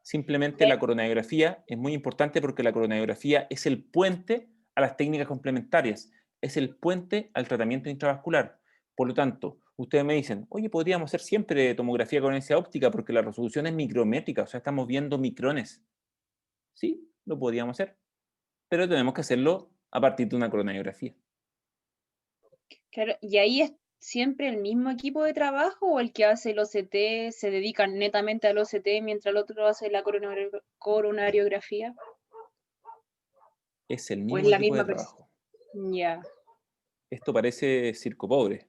Speaker 1: Simplemente la coronariografía es muy importante porque la coronariografía es el puente a las técnicas complementarias, es el puente al tratamiento intravascular. Por lo tanto, ustedes me dicen, oye, podríamos hacer siempre tomografía con herencia óptica porque la resolución es micrométrica, o sea, estamos viendo micrones. Sí, lo podríamos hacer, pero tenemos que hacerlo a partir de una coronariografía.
Speaker 4: Claro, ¿y ahí es siempre el mismo equipo de trabajo o el que hace el OCT se dedica netamente al OCT mientras el otro hace la coronariografía?
Speaker 1: Es el
Speaker 4: ¿O es
Speaker 1: mismo
Speaker 4: la
Speaker 1: equipo de
Speaker 4: misma persona?
Speaker 1: trabajo.
Speaker 4: Ya.
Speaker 1: Esto parece circo pobre.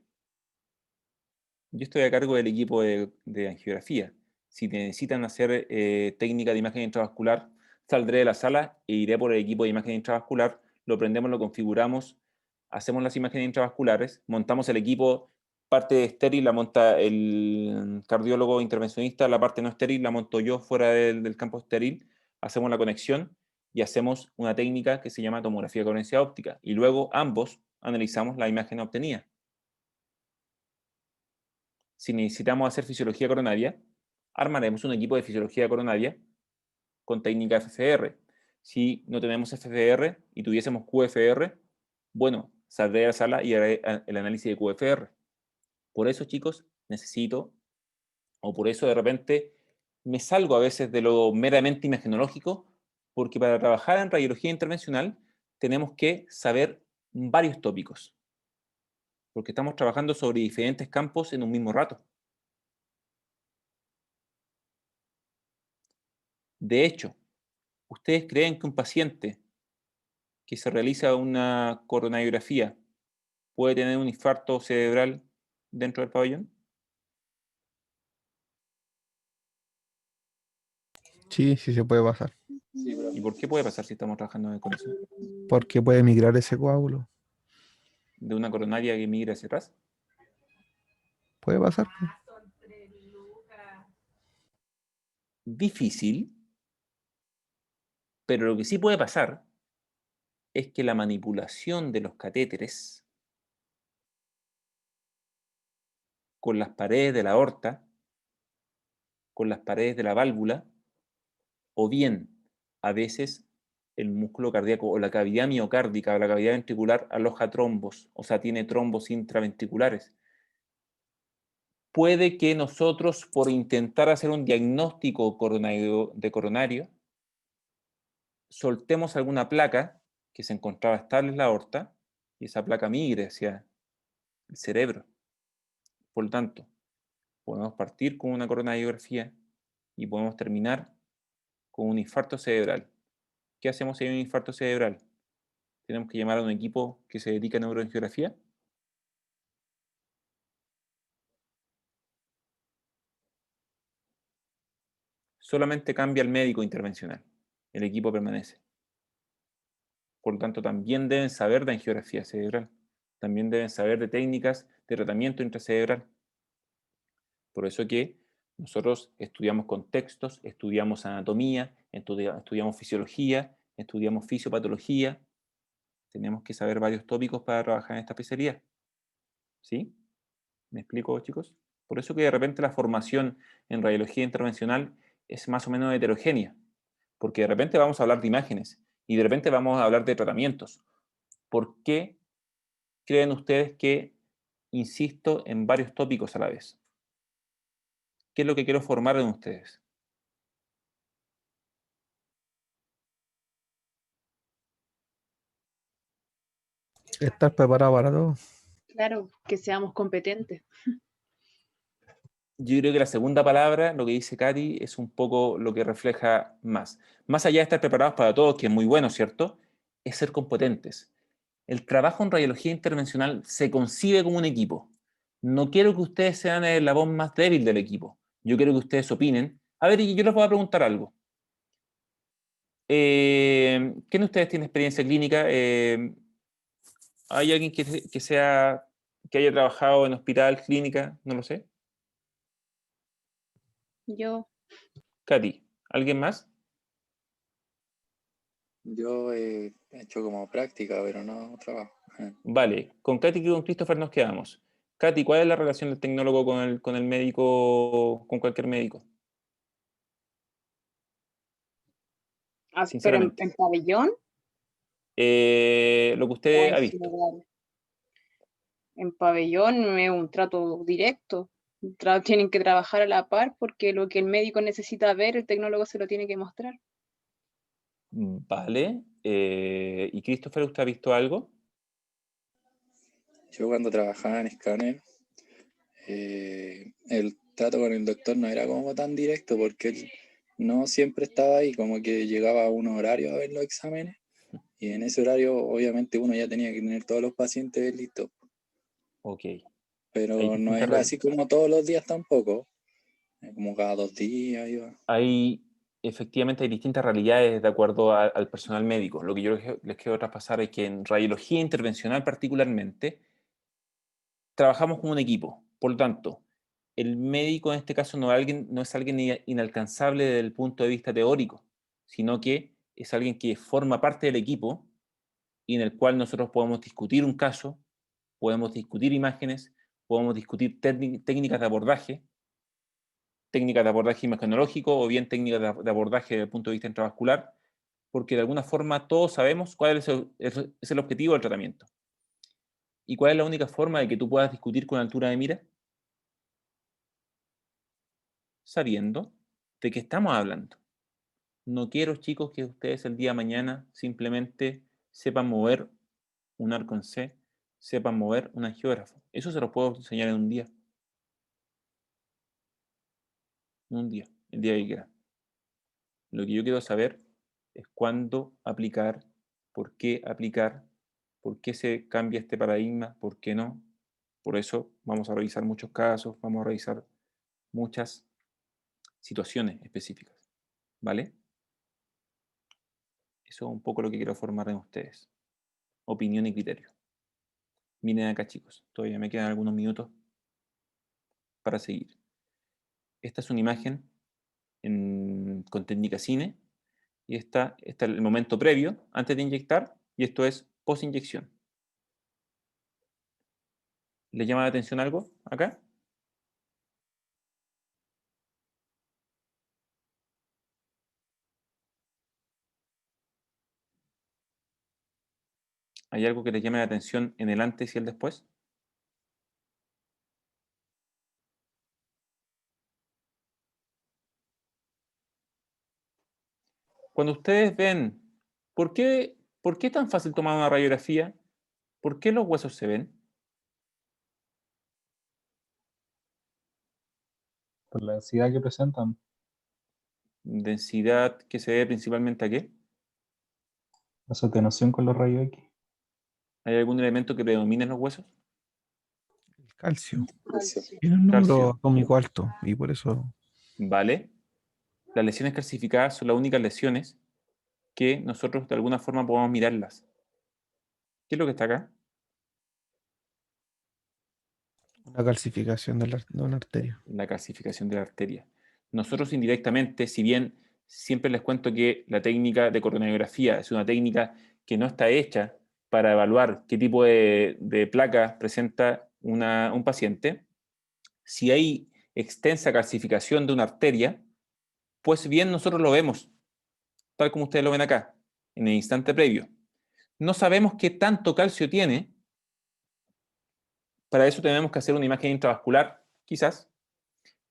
Speaker 1: Yo estoy a cargo del equipo de angiografía. Si necesitan hacer técnica de imagen intravascular, saldré de la sala e iré por el equipo de imagen intravascular, lo prendemos, lo configuramos, hacemos las imágenes intravasculares, montamos el equipo, parte estéril la monta el cardiólogo intervencionista, la parte no estéril la monto yo fuera del campo estéril, hacemos la conexión y hacemos una técnica que se llama tomografía con herencia óptica. Y luego ambos analizamos la imagen obtenida. Si necesitamos hacer fisiología coronaria, armaremos un equipo de fisiología coronaria con técnica FFR. Si no tenemos FFR y tuviésemos QFR, bueno, saldré a la sala y haré el análisis de QFR. Por eso, chicos, necesito, o por eso de repente me salgo a veces de lo meramente imagenológico, porque para trabajar en radiología intervencional tenemos que saber varios tópicos, porque estamos trabajando sobre diferentes campos en un mismo rato. De hecho, ¿ustedes creen que un paciente que se realiza una coronariografía puede tener un infarto cerebral dentro del pabellón?
Speaker 6: Sí, sí se puede pasar.
Speaker 1: ¿Y por qué puede pasar si estamos trabajando en el corazón?
Speaker 6: Porque puede migrar ese coágulo.
Speaker 1: ¿De una coronaria que migra hacia atrás?
Speaker 6: Puede pasar.
Speaker 1: Difícil, pero lo que sí puede pasar es que la manipulación de los catéteres con las paredes de la aorta, con las paredes de la válvula, o bien a veces el músculo cardíaco o la cavidad miocárdica o la cavidad ventricular aloja trombos, o sea, tiene trombos intraventriculares. Puede que nosotros, por intentar hacer un diagnóstico de coronario, soltemos alguna placa que se encontraba estable en la aorta y esa placa migre hacia el cerebro. Por lo tanto, podemos partir con una coronariografía y podemos terminar con un infarto cerebral. ¿Qué hacemos si hay un infarto cerebral? ¿Tenemos que llamar a un equipo que se dedica a neuroangiografía? Solamente cambia el médico intervencional. El equipo permanece. Por lo tanto, también deben saber de angiografía cerebral. También deben saber de técnicas de tratamiento intracerebral. Por eso que nosotros estudiamos contextos, estudiamos anatomía, estudiamos fisiología, estudiamos fisiopatología. Tenemos que saber varios tópicos para trabajar en esta especialidad. ¿Sí? ¿Me explico, chicos? Por eso que de repente la formación en radiología intervencional es más o menos heterogénea. Porque de repente vamos a hablar de imágenes y de repente vamos a hablar de tratamientos. ¿Por qué creen ustedes que insisto en varios tópicos a la vez? ¿Qué es lo que quiero formar en ustedes?
Speaker 6: Estar preparado para todo.
Speaker 4: Claro, que seamos competentes.
Speaker 1: Yo creo que la segunda palabra, lo que dice Katy, es un poco lo que refleja más. Más allá de estar preparados para todo, que es muy bueno, ¿cierto? Es ser competentes. El trabajo en radiología intervencional se concibe como un equipo. No quiero que ustedes sean el eslabón más débil del equipo. Yo quiero que ustedes opinen. A ver, y yo les voy a preguntar algo. ¿Quién de ustedes tiene experiencia clínica? ¿Hay alguien que haya trabajado en hospital, clínica? No lo sé.
Speaker 4: Yo,
Speaker 1: Katy, ¿alguien más?
Speaker 5: Yo he hecho como práctica, pero no trabajo.
Speaker 1: Vale, con Katy y con Christopher nos quedamos. Katy, ¿cuál es la relación del tecnólogo con el médico, con cualquier médico?
Speaker 4: pero en,
Speaker 1: Sinceramente.
Speaker 4: en pabellón,
Speaker 1: Lo que
Speaker 4: o
Speaker 1: usted
Speaker 4: en
Speaker 1: ha visto.
Speaker 4: general. En pabellón es un trato directo. Tienen que trabajar a la par porque lo que el médico necesita ver, el tecnólogo se lo tiene que mostrar.
Speaker 1: Vale. ¿Y Christopher, usted ha visto algo?
Speaker 5: Yo cuando trabajaba en escáner, el trato con el doctor no era como tan directo porque él no siempre estaba ahí, como que llegaba a un horario a ver los exámenes y en ese horario obviamente uno ya tenía que tener todos los pacientes listos,
Speaker 1: Ok. Hay
Speaker 5: pero no
Speaker 1: distintas
Speaker 5: era así como todos los días tampoco, como cada 2 días iba.
Speaker 1: efectivamente hay distintas realidades de acuerdo al personal médico. Lo que yo les quiero traspasar es que en radiología intervencional particularmente trabajamos como un equipo. Por lo tanto, el médico en este caso no es alguien inalcanzable desde el punto de vista teórico, sino que es alguien que forma parte del equipo y en el cual nosotros podemos discutir un caso, podemos discutir imágenes, podemos discutir técnicas de abordaje imagenológico o bien técnicas de abordaje desde el punto de vista intravascular, porque de alguna forma todos sabemos cuál es el objetivo del tratamiento. ¿Y cuál es la única forma de que tú puedas discutir con altura de mira? Sabiendo de qué estamos hablando. No quiero, chicos, que ustedes el día de mañana simplemente sepan mover un arco en C, sepan mover un angiógrafo. Eso se los puedo enseñar en un día. En un día, el día que quieran. Lo que yo quiero saber es cuándo aplicar, por qué se cambia este paradigma, por qué no. Por eso vamos a revisar muchos casos, vamos a revisar muchas situaciones específicas. ¿Vale? Eso es un poco lo que quiero formar en ustedes. Opinión y criterio. Miren acá, chicos. Todavía me quedan algunos minutos para seguir. Esta es una imagen con técnica cine y está el momento previo, antes de inyectar, y esto es post-inyección. ¿Les llama la atención algo acá? ¿Hay algo que les llame la atención en el antes y el después? Cuando ustedes ven, ¿por qué es tan fácil tomar una radiografía? ¿Por qué los huesos se ven?
Speaker 7: Por la densidad que presentan,
Speaker 1: Densidad que se debe principalmente a qué.
Speaker 7: la atenuación con los rayos X.
Speaker 1: ¿Hay algún elemento que predomine en los huesos?
Speaker 6: El calcio.
Speaker 5: Calcio.
Speaker 6: Tiene un número
Speaker 1: Calcio.
Speaker 6: atómico alto y por eso
Speaker 1: Vale. Las lesiones calcificadas son las únicas lesiones que nosotros de alguna forma podemos mirarlas. ¿Qué es lo que está acá?
Speaker 6: una calcificación de una arteria.
Speaker 1: La calcificación de la arteria. Nosotros indirectamente, si bien siempre les cuento que la técnica de coronariografía es una técnica que no está hecha para evaluar qué tipo de placa presenta un paciente, si hay extensa calcificación de una arteria, pues bien nosotros lo vemos, tal como ustedes lo ven acá, en el instante previo. No sabemos qué tanto calcio tiene, para eso tenemos que hacer una imagen intravascular, quizás,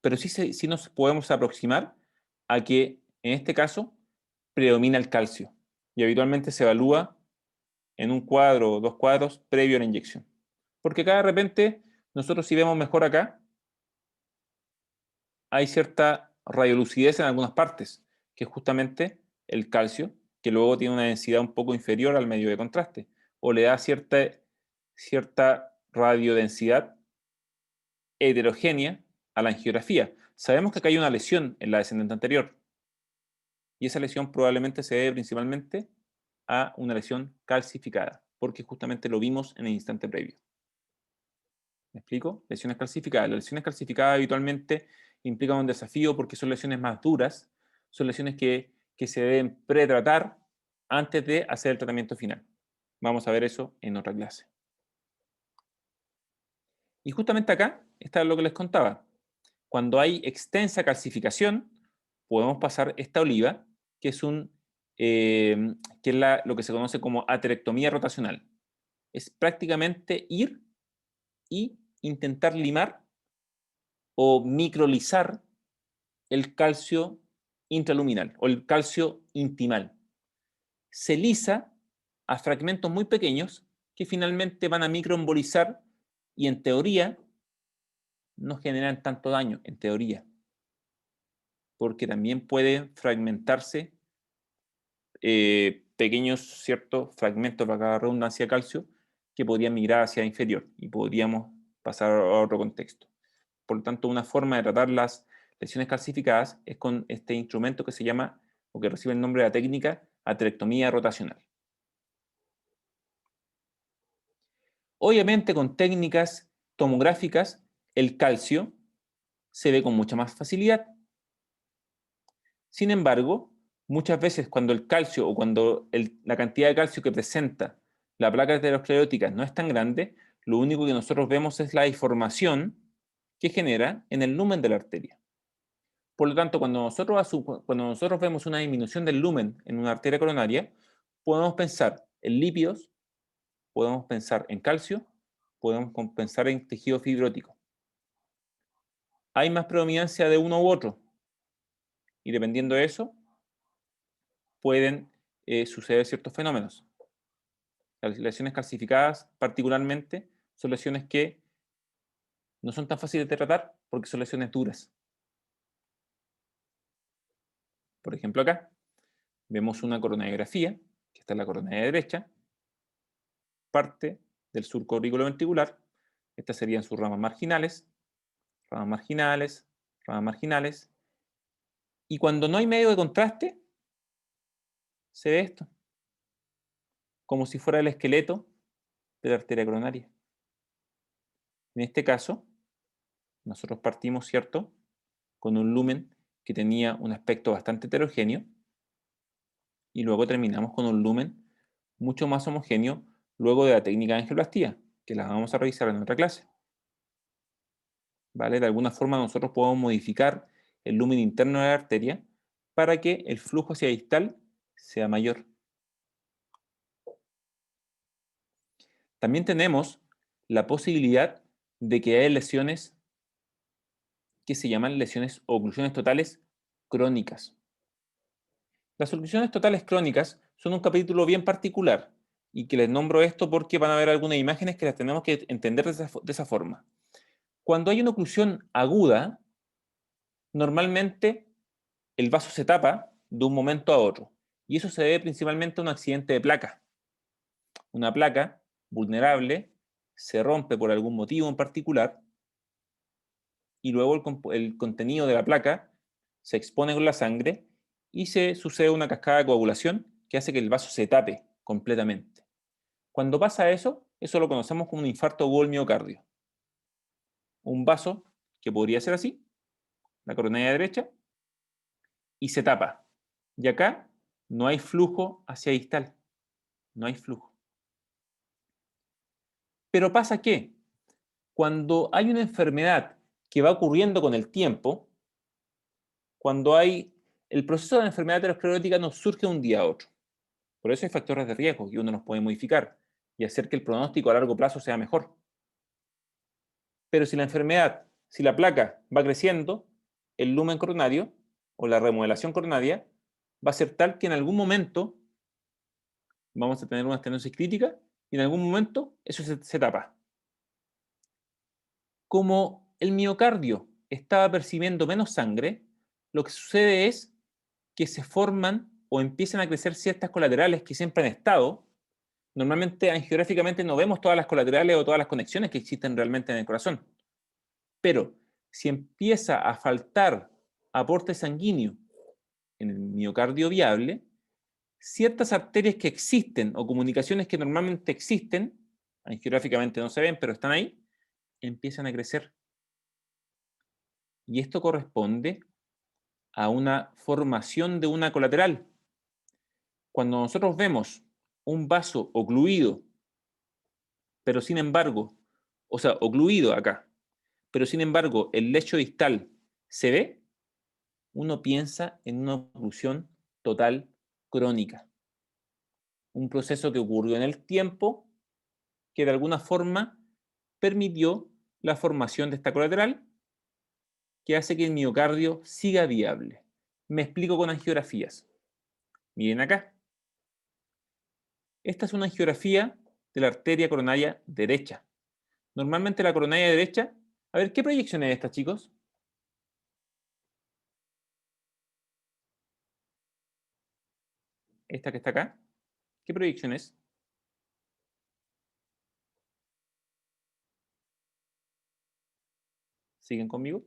Speaker 1: pero sí nos podemos aproximar a que, en este caso, predomina el calcio y habitualmente se evalúa en un cuadro o 2 cuadros previo a la inyección. Porque acá de repente, nosotros si vemos mejor acá, hay cierta radiolucidez en algunas partes, que es justamente el calcio, que luego tiene una densidad un poco inferior al medio de contraste, o le da cierta radiodensidad heterogénea a la angiografía. Sabemos que acá hay una lesión en la descendente anterior, y esa lesión probablemente se debe principalmente a una lesión calcificada, porque justamente lo vimos en el instante previo. ¿Me explico? Lesiones calcificadas. Las lesiones calcificadas habitualmente implican un desafío porque son lesiones más duras, son lesiones que se deben pretratar antes de hacer el tratamiento final. Vamos a ver eso en otra clase. Y justamente acá está lo que les contaba. Cuando hay extensa calcificación, podemos pasar esta oliva, que es, lo que se conoce como aterectomía rotacional. Es prácticamente ir y intentar limar o microlizar el calcio intraluminal o el calcio intimal. Se lisa a fragmentos muy pequeños que finalmente van a microembolizar y en teoría no generan tanto daño, en teoría, porque también pueden fragmentarse pequeños ciertos fragmentos, para cada redundancia, de calcio que podrían migrar hacia inferior y podríamos pasar a otro contexto. Por lo tanto, una forma de tratar las lesiones calcificadas es con este instrumento que se llama, o que recibe el nombre de la técnica, aterectomía rotacional. Obviamente, con técnicas tomográficas, el calcio se ve con mucha más facilidad. Sin embargo, muchas veces cuando el calcio o cuando la cantidad de calcio que presenta la placa aterosclerótica no es tan grande, lo único que nosotros vemos es la deformación que genera en el lumen de la arteria. Por lo tanto, cuando nosotros vemos una disminución del lumen en una arteria coronaria, podemos pensar en lípidos, podemos pensar en calcio, podemos pensar en tejido fibrótico. Hay más predominancia de uno u otro, y dependiendo de eso, pueden suceder ciertos fenómenos. Las lesiones calcificadas, particularmente, son lesiones que no son tan fáciles de tratar porque son lesiones duras. Por ejemplo, acá vemos una coronariografía, que está en la coronaria derecha, parte del surco auriculoventricular. Estas serían sus ramas marginales, ramas marginales, ramas marginales. Y cuando no hay medio de contraste, se ve esto, como si fuera el esqueleto de la arteria coronaria. En este caso, nosotros partimos, ¿cierto?, con un lumen que tenía un aspecto bastante heterogéneo y luego terminamos con un lumen mucho más homogéneo luego de la técnica de angioplastía, que la vamos a revisar en otra clase. ¿Vale? De alguna forma nosotros podemos modificar el lumen interno de la arteria para que el flujo hacia distal sea mayor. También tenemos la posibilidad de que haya lesiones que se llaman lesiones o oclusiones totales crónicas. Las oclusiones totales crónicas son un capítulo bien particular y que les nombro esto porque van a ver algunas imágenes que las tenemos que entender de esa forma. Cuando hay una oclusión aguda, normalmente el vaso se tapa de un momento a otro y eso se debe principalmente a un accidente de placa. Una placa vulnerable se rompe por algún motivo en particular y luego el contenido de la placa se expone con la sangre y se sucede una cascada de coagulación que hace que el vaso se tape completamente. Cuando pasa eso lo conocemos como un infarto agudo del miocardio. Un vaso que podría ser así, la coronaria derecha, y se tapa. Y acá no hay flujo hacia distal, no hay flujo. Pero pasa que cuando hay una enfermedad que va ocurriendo con el tiempo, cuando hay el proceso de la enfermedad aterosclerótica no surge de un día a otro. Por eso hay factores de riesgo que uno los puede modificar y hacer que el pronóstico a largo plazo sea mejor. Pero si la enfermedad, si la placa va creciendo, el lumen coronario o la remodelación coronaria va a ser tal que en algún momento vamos a tener una estenosis crítica y en algún momento eso se tapa. Como el miocardio estaba percibiendo menos sangre, lo que sucede es que se forman o empiezan a crecer ciertas colaterales que siempre han estado. Normalmente, angiográficamente, no vemos todas las colaterales o todas las conexiones que existen realmente en el corazón. Pero si empieza a faltar aporte sanguíneo en el miocardio viable, ciertas arterias que existen o comunicaciones que normalmente existen, angiográficamente no se ven, pero están ahí, empiezan a crecer. Y esto corresponde a una formación de una colateral. Cuando nosotros vemos un vaso ocluido, pero sin embargo, o sea, ocluido acá, pero sin embargo el lecho distal se ve, uno piensa en una oclusión total crónica. Un proceso que ocurrió en el tiempo que de alguna forma permitió la formación de esta colateral que hace que el miocardio siga viable. Me explico con angiografías. Miren acá. Esta es una angiografía de la arteria coronaria derecha. Normalmente la coronaria derecha... A ver, ¿qué proyección es esta, chicos? Esta que está acá. ¿Qué proyección es? ¿Siguen conmigo?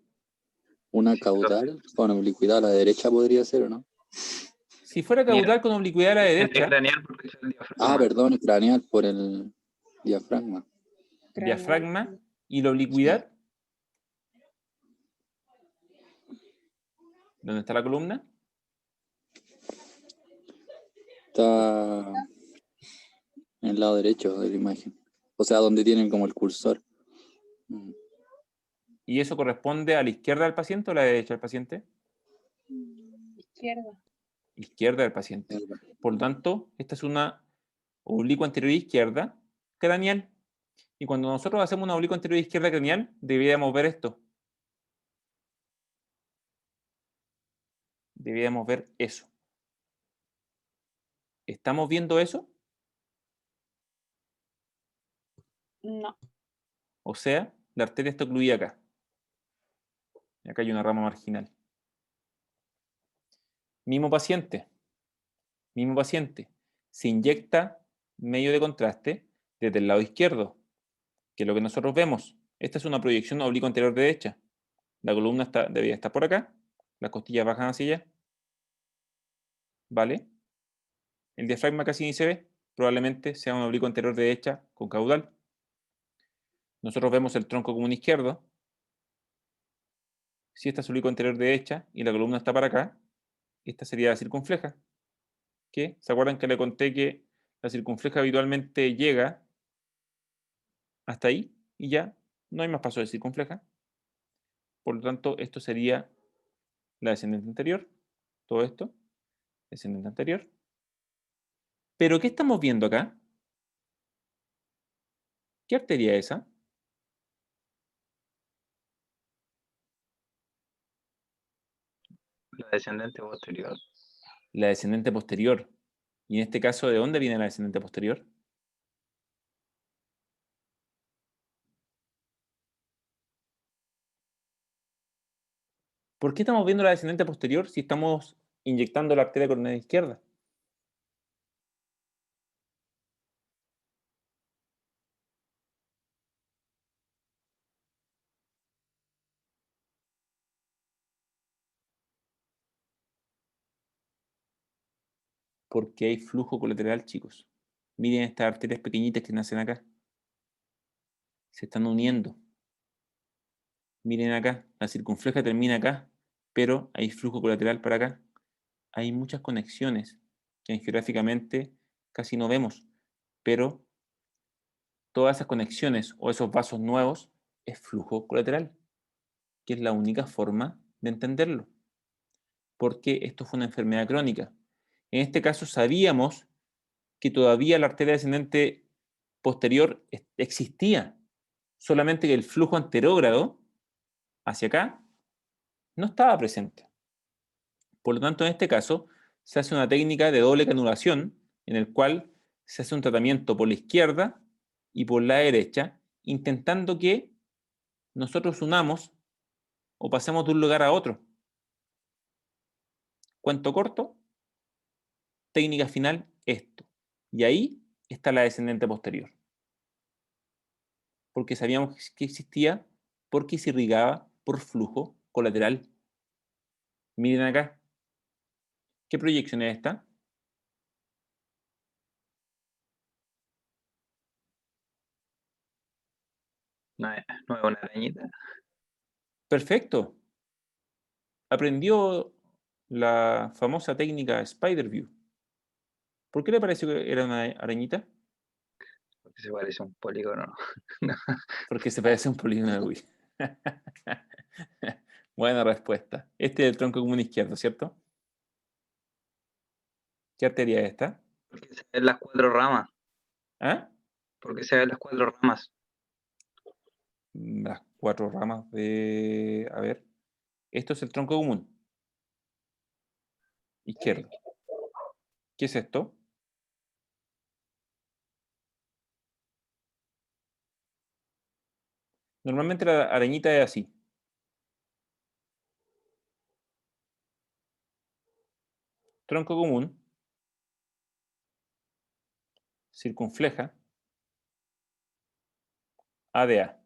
Speaker 5: Una caudal con oblicuidad a la derecha podría ser, ¿o no?
Speaker 1: Si fuera caudal con oblicuidad a la derecha,
Speaker 3: Craneal porque es el diafragma.
Speaker 5: Ah, perdón, es craneal por el diafragma.
Speaker 1: diafragma y la oblicuidad, ¿dónde está la columna?
Speaker 5: Está en el lado derecho de la imagen. O sea, donde tienen como el cursor.
Speaker 1: ¿Y eso corresponde a la izquierda del paciente o a la derecha del paciente?
Speaker 4: Izquierda.
Speaker 1: Izquierda del paciente. Por lo tanto, esta es una oblicua anterior izquierda craneal. Y cuando nosotros hacemos una oblicua anterior izquierda craneal, deberíamos ver esto. Deberíamos ver eso. ¿Estamos viendo eso?
Speaker 4: No.
Speaker 1: O sea, la arteria está ocluida acá. Y acá hay una rama marginal. Mismo paciente. Se inyecta medio de contraste desde el lado izquierdo, que es lo que nosotros vemos. Esta es una proyección oblicua anterior derecha. La columna debería estar por acá. Las costillas bajan hacia allá. ¿Vale? El diafragma casi ni se ve. Probablemente sea un oblicuo anterior derecha con caudal. Nosotros vemos el tronco común izquierdo. Si esta es oblicuo anterior derecha y la columna está para acá, esta sería la circunfleja. ¿Qué? ¿Se acuerdan que le conté que la circunfleja habitualmente llega hasta ahí y ya no hay más paso de circunfleja? Por lo tanto, esto sería la descendente anterior. Todo esto, descendente anterior. ¿Pero qué estamos viendo acá? ¿Qué arteria es esa?
Speaker 3: La descendente posterior.
Speaker 1: La descendente posterior. Y en este caso, ¿de dónde viene la descendente posterior? ¿Por qué estamos viendo la descendente posterior si estamos inyectando la arteria coronaria izquierda? Porque hay flujo colateral, chicos. Miren estas arterias pequeñitas que nacen acá. Se están uniendo. Miren acá, la circunfleja termina acá, pero hay flujo colateral para acá. Hay muchas conexiones que angiográficamente casi no vemos, pero todas esas conexiones o esos vasos nuevos es flujo colateral, que es la única forma de entenderlo. Porque esto fue una enfermedad crónica. En este caso sabíamos que todavía la arteria descendente posterior existía, solamente que el flujo anterógrado hacia acá no estaba presente. Por lo tanto, en este caso, se hace una técnica de doble canulación en el cual se hace un tratamiento por la izquierda y por la derecha, intentando que nosotros unamos o pasemos de un lugar a otro. Cuento corto, técnica final, esto. Y ahí está la descendente posterior. Porque sabíamos que existía, porque se irrigaba por flujo colateral. Miren acá. ¿Qué proyección es esta?
Speaker 3: No es una arañita.
Speaker 1: Perfecto. Aprendió la famosa técnica Spider-View. ¿Por qué le pareció que era una arañita?
Speaker 3: Porque se parece a un polígono.
Speaker 1: Porque se parece a un polígono de Wii. Buena respuesta. Este es el tronco común izquierdo, ¿cierto? ¿Qué arteria es esta?
Speaker 3: Porque se ven las 4 ramas.
Speaker 1: ¿Ah?
Speaker 3: Porque se ven las 4 ramas.
Speaker 1: Las 4 ramas de... A ver. Esto es el tronco común. Izquierdo. ¿Qué es esto? Normalmente la arañita es así. Tronco común. Circunfleja. ADA.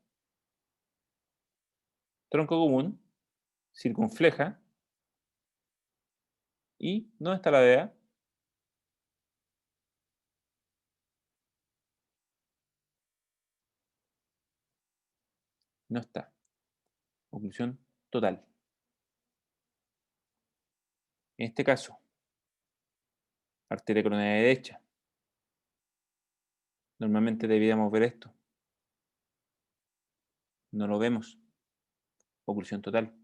Speaker 1: Tronco común. Circunfleja. ¿Y dónde está la ADA? No está. Oclusión total. En este caso, arteria coronaria derecha. Normalmente deberíamos ver esto. No lo vemos. Oclusión total.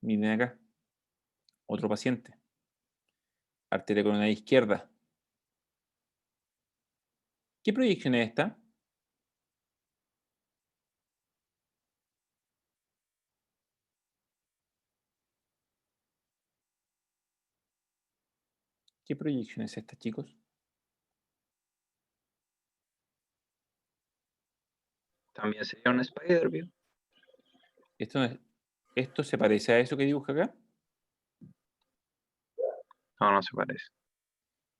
Speaker 1: Miren acá. Otro paciente. Arteria coronaria izquierda. ¿Qué proyección es esta? ¿Qué proyección es esta, chicos?
Speaker 3: También sería un Spider-View.
Speaker 1: ¿Esto se parece a eso que dibuja acá?
Speaker 3: No, no se parece.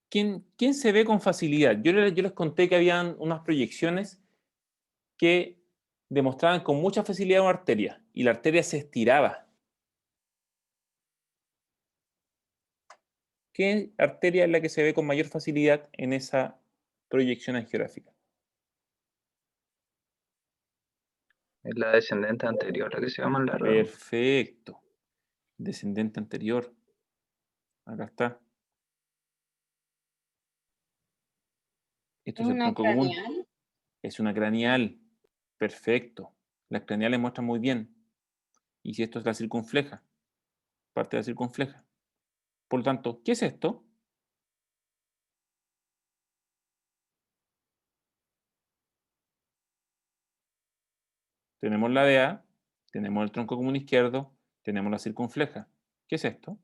Speaker 1: ¿Quién se ve con facilidad? Yo les conté que habían unas proyecciones que demostraban con mucha facilidad una arteria y la arteria se estiraba. ¿Qué arteria es la que se ve con mayor facilidad en esa proyección angiográfica?
Speaker 3: Es la descendente anterior, la que se va más larga.
Speaker 1: Perfecto. Descendente anterior. Acá está. Esto
Speaker 4: ¿Es
Speaker 1: es el
Speaker 4: una
Speaker 1: tronco común.
Speaker 4: craneal?
Speaker 1: Es una craneal. Perfecto. Las craneales muestran muy bien. Y si esto es la circunfleja, parte de la circunfleja. Por lo tanto, ¿qué es esto? Tenemos la DA, tenemos el tronco común izquierdo, tenemos la circunfleja. ¿Qué es esto?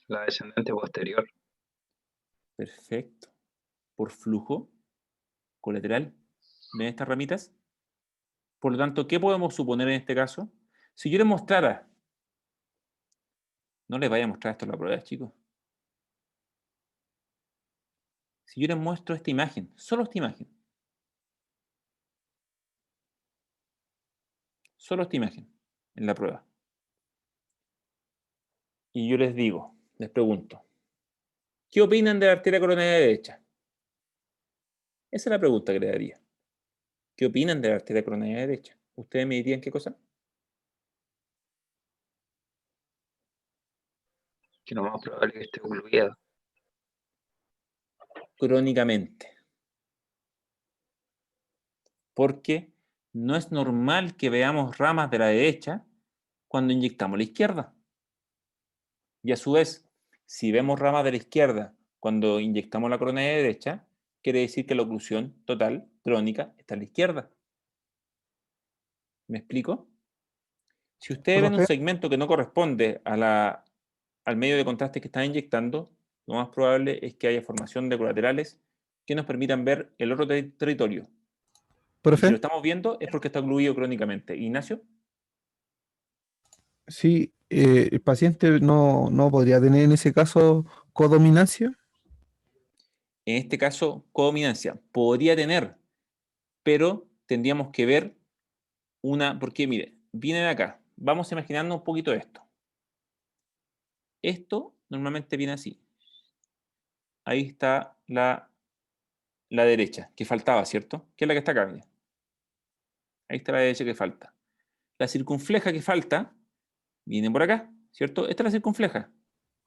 Speaker 3: La descendente posterior.
Speaker 1: Perfecto. Por flujo colateral. ¿Ven estas ramitas? Por lo tanto, ¿qué podemos suponer en este caso? Si yo les mostrara, no les vaya a mostrar esto en la prueba, chicos. Si yo les muestro esta imagen, solo esta imagen, en la prueba, y yo les digo, les pregunto, ¿qué opinan de la arteria coronaria derecha? Esa es la pregunta que le daría. ¿Qué opinan de la arteria coronaria derecha? ¿Ustedes me dirían qué cosa?
Speaker 3: Que lo más probable es que esté ocluida.
Speaker 1: Crónicamente. Porque no es normal que veamos ramas de la derecha cuando inyectamos la izquierda. Y a su vez, si vemos ramas de la izquierda cuando inyectamos la coronaria derecha, quiere decir que la oclusión total crónica está a la izquierda. ¿Me explico? Si ustedes ven un
Speaker 6: Profe,
Speaker 1: segmento que no corresponde al medio de contraste que están inyectando, lo más probable es que haya formación de colaterales que nos permitan ver el otro territorio. Y si lo
Speaker 6: Profe,
Speaker 1: estamos viendo es porque está ocluido crónicamente. Ignacio,
Speaker 6: sí, el paciente no podría tener en ese caso codominancia.
Speaker 1: en este caso, codominancia podría tener, pero tendríamos que ver porque mire, viene de acá. Vamos imaginando un poquito esto. Esto normalmente viene así. Ahí está la derecha, que faltaba, ¿cierto? Que es la que está acá. Mire. Ahí está la derecha que falta. La circunfleja que falta viene por acá, ¿cierto? Esta es la circunfleja.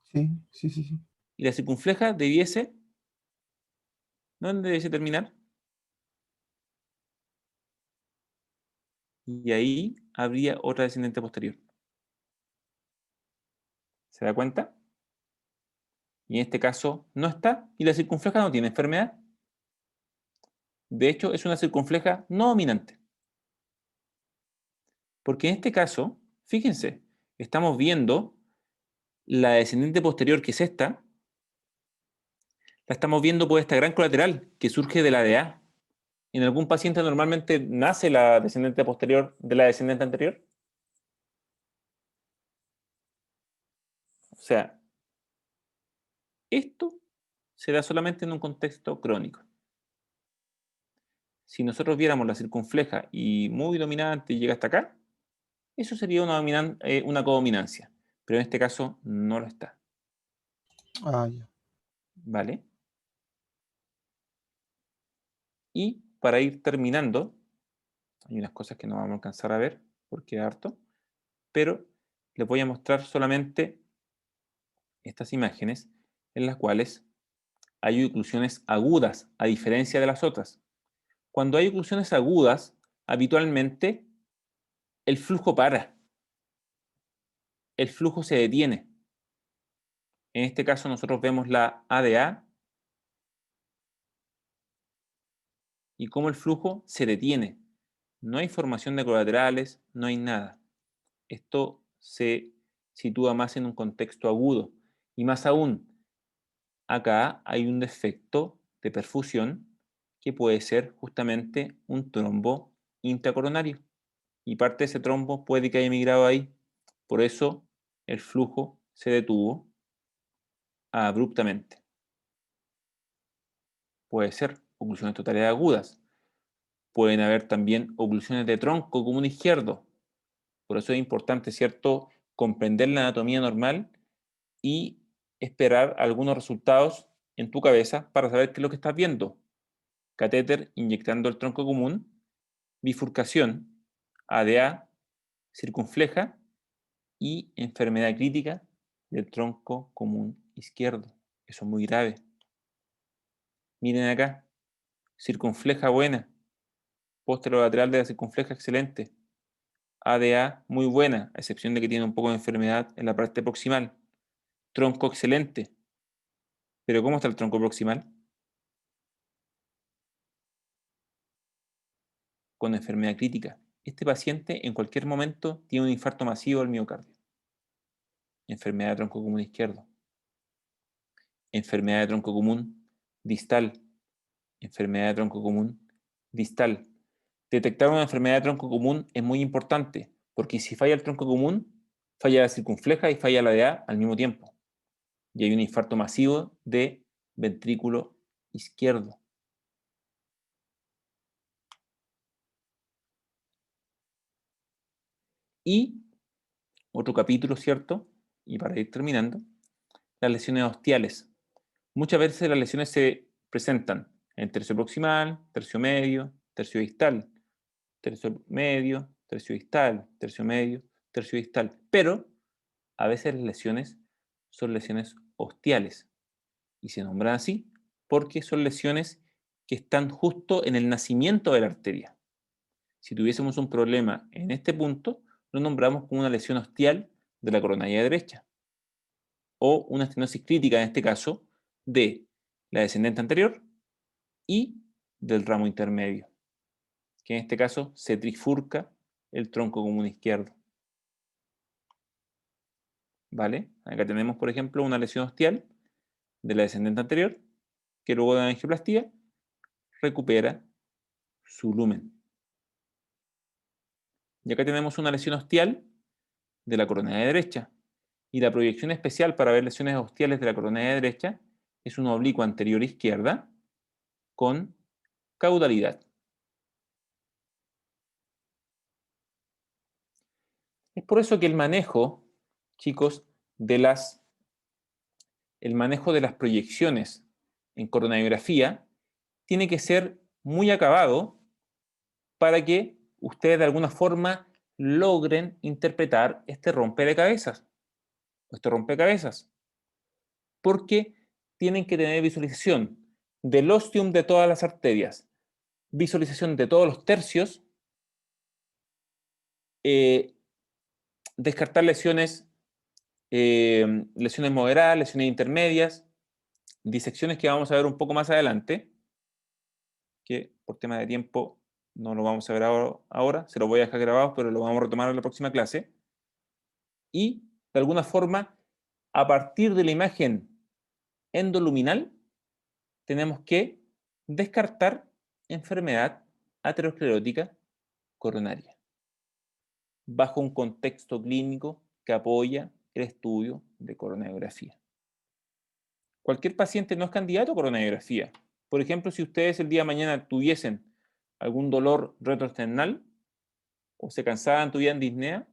Speaker 6: Sí, sí, sí, sí.
Speaker 1: Y la circunfleja debiese, ¿dónde debiese terminar? Y ahí habría otra descendente posterior. ¿Se da cuenta? Y en este caso no está, y la circunfleja no tiene enfermedad. De hecho, es una circunfleja no dominante. Porque en este caso, fíjense, estamos viendo la descendente posterior, que es esta, la estamos viendo por esta gran colateral que surge de la DA. ¿En algún paciente normalmente nace la descendente posterior de la descendente anterior? O sea, esto se da solamente en un contexto crónico. Si nosotros viéramos la circunfleja y muy dominante y llega hasta acá, eso sería una codominancia. Pero en este caso no lo está.
Speaker 6: Ah, ya.
Speaker 1: ¿Vale? Y para ir terminando, hay unas cosas que no vamos a alcanzar a ver porque es harto, pero les voy a mostrar solamente estas imágenes en las cuales hay oclusiones agudas, a diferencia de las otras. Cuando hay oclusiones agudas, habitualmente el flujo para, el flujo se detiene. En este caso nosotros vemos la ADA y cómo el flujo se detiene. No hay formación de colaterales, no hay nada. Esto se sitúa más en un contexto agudo. Y más aún, acá hay un defecto de perfusión que puede ser justamente un trombo intracoronario. Y parte de ese trombo puede que haya migrado ahí. Por eso el flujo se detuvo abruptamente. Puede ser oclusiones totales agudas. Pueden haber también oclusiones de tronco común izquierdo. Por eso es importante, ¿cierto?, comprender la anatomía normal y esperar algunos resultados en tu cabeza para saber qué es lo que estás viendo. Catéter inyectando el tronco común, bifurcación, ADA, circunfleja y enfermedad crítica del tronco común izquierdo. Eso es muy grave. Miren acá, circunfleja buena, posterolateral de la circunfleja excelente, ADA muy buena, a excepción de que tiene un poco de enfermedad en la parte proximal. Tronco excelente. Pero ¿cómo está el tronco proximal? Con enfermedad crítica. Este paciente en cualquier momento tiene un infarto masivo del miocardio. Enfermedad de tronco común izquierdo. Enfermedad de tronco común distal. Enfermedad de tronco común distal. Detectar una enfermedad de tronco común es muy importante, porque si falla el tronco común, falla la circunfleja y falla la DA al mismo tiempo. Y hay un infarto masivo de ventrículo izquierdo. Y otro capítulo, ¿cierto? Y para ir terminando, las lesiones ostiales. Muchas veces las lesiones se presentan en tercio proximal, tercio medio, tercio distal, tercio medio, tercio distal, tercio medio, tercio distal. Pero a veces las lesiones son lesiones ostiales y se nombran así porque son lesiones que están justo en el nacimiento de la arteria. Si tuviésemos un problema en este punto, lo nombramos como una lesión ostial de la coronaria derecha o una estenosis crítica, en este caso, de la descendente anterior y del ramo intermedio, que en este caso se trifurca el tronco común izquierdo. ¿Vale? Acá tenemos, por ejemplo, una lesión ostial de la descendente anterior, que luego de la angioplastía recupera su lumen. Y acá tenemos una lesión ostial de la coronaria derecha. Y la proyección especial para ver lesiones ostiales de la coronaria derecha es una oblicua anterior izquierda con caudalidad. Es por eso que el manejo, chicos, el manejo de las proyecciones en coronariografía tiene que ser muy acabado para que ustedes de alguna forma logren interpretar este rompecabezas. Porque tienen que tener visualización del ostium de todas las arterias, visualización de todos los tercios, descartar lesiones moderadas, lesiones intermedias, disecciones que vamos a ver un poco más adelante, que por tema de tiempo no lo vamos a ver ahora, se lo voy a dejar grabado, pero lo vamos a retomar en la próxima clase. Y, de alguna forma, a partir de la imagen endoluminal, tenemos que descartar enfermedad aterosclerótica coronaria, bajo un contexto clínico que apoya el estudio de coronariografía. Cualquier paciente no es candidato a coronariografía. Por ejemplo, si ustedes el día de mañana tuviesen algún dolor retroesternal o se cansaban, tuvieran disnea,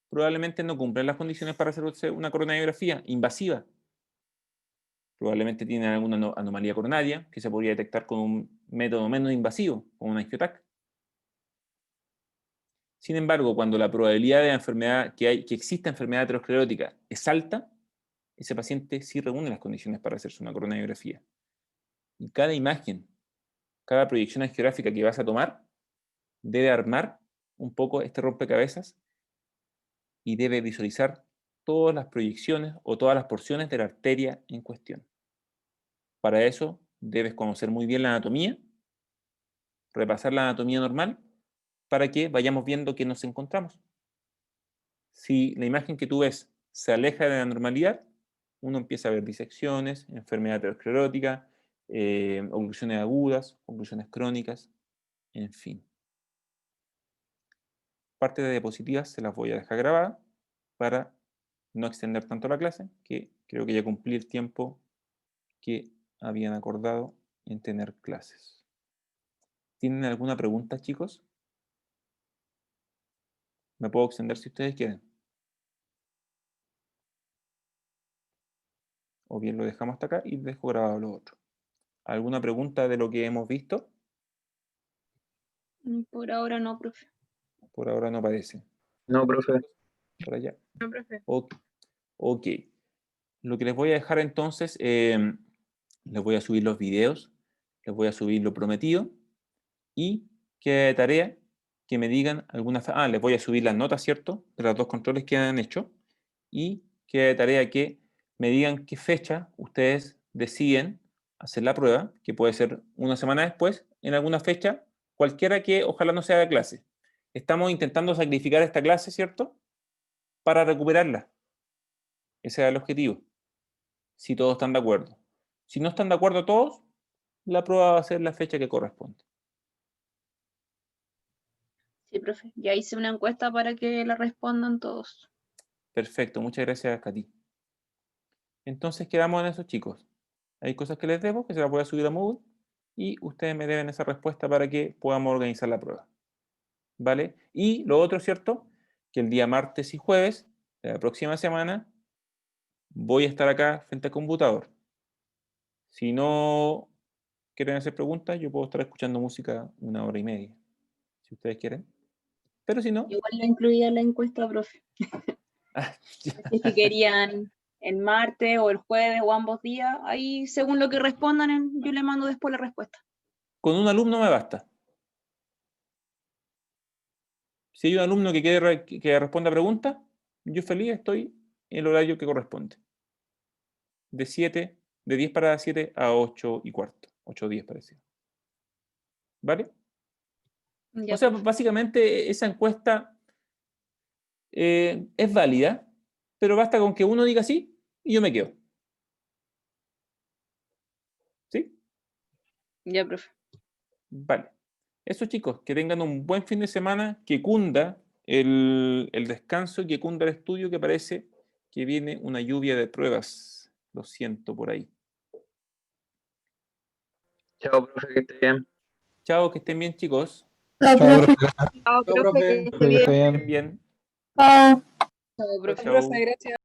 Speaker 1: probablemente no cumplen las condiciones para hacerse una coronariografía invasiva. Probablemente tienen alguna anomalía coronaria que se podría detectar con un método menos invasivo, como un angiotac. Sin embargo, cuando la probabilidad de enfermedad que exista enfermedad aterosclerótica es alta, ese paciente sí reúne las condiciones para hacerse una coronariografía. Y cada imagen, cada proyección angiográfica que vas a tomar, debe armar un poco este rompecabezas y debe visualizar todas las proyecciones o todas las porciones de la arteria en cuestión. Para eso debes conocer muy bien la anatomía, repasar la anatomía normal, para que vayamos viendo qué nos encontramos. Si la imagen que tú ves se aleja de la normalidad, uno empieza a ver disecciones, enfermedad aterosclerótica, oclusiones agudas, oclusiones crónicas, en fin. Parte de diapositivas se las voy a dejar grabadas para no extender tanto la clase, que creo que ya cumplí el tiempo que habían acordado en tener clases. ¿Tienen alguna pregunta, chicos? Me puedo extender si ustedes quieren. O bien lo dejamos hasta acá y dejo grabado lo otro. ¿Alguna pregunta de lo que hemos visto?
Speaker 4: Por ahora no, profe.
Speaker 1: Por ahora no parece.
Speaker 3: No, profe.
Speaker 1: Por allá.
Speaker 4: No, profe.
Speaker 1: Ok. Lo que les voy a dejar entonces, les voy a subir los videos, les voy a subir lo prometido y queda de tarea que me digan alguna... les voy a subir las notas, ¿cierto? De los dos controles que han hecho y queda de tarea que me digan qué fecha ustedes deciden hacer la prueba, que puede ser una semana después, en alguna fecha, cualquiera que ojalá no sea de clase. Estamos intentando sacrificar esta clase, ¿cierto? Para recuperarla. Ese es el objetivo. Si todos están de acuerdo. Si no están de acuerdo todos, la prueba va a ser la fecha que corresponde.
Speaker 4: Sí, profe. Ya hice una encuesta para que la respondan todos.
Speaker 1: Perfecto, muchas gracias, Katy. Entonces quedamos en eso, chicos. Hay cosas que les debo, que se las voy a subir a Moodle, y ustedes me deben esa respuesta para que podamos organizar la prueba. ¿Vale? Y lo otro, ¿cierto? Que el día martes y jueves de la próxima semana voy a estar acá frente al computador. Si no quieren hacer preguntas, yo puedo estar escuchando música 1 hora y media, si ustedes quieren. Pero si no...
Speaker 4: Igual la incluía en la encuesta, profe. Si es que querían el martes o el jueves o ambos días, ahí según lo que respondan, yo le mando después la respuesta.
Speaker 1: Con un alumno me basta. Si hay un alumno que responda a preguntas, yo feliz estoy en el horario que corresponde. De 10 para 7 a 8:15. 8:10 parece. ¿Vale?
Speaker 4: Ya,
Speaker 1: O sea,
Speaker 4: profe.
Speaker 1: básicamente esa encuesta es válida, pero basta con que uno diga sí y yo me quedo.
Speaker 4: Ya, profe.
Speaker 1: Vale. Eso, chicos, que tengan un buen fin de semana, que cunda el descanso, que cunda el estudio, que parece que viene una lluvia de pruebas. Lo siento por ahí.
Speaker 3: Chao, profe, que esté bien.
Speaker 1: Chao, que estén bien, chicos.
Speaker 6: Chao, profe.
Speaker 4: Chao, profe, que esté
Speaker 7: Profe, que
Speaker 4: bien.
Speaker 7: esté bien.
Speaker 1: Estén bien.
Speaker 8: Chao.
Speaker 4: Chao, profe.
Speaker 1: Chao.
Speaker 8: Gracias.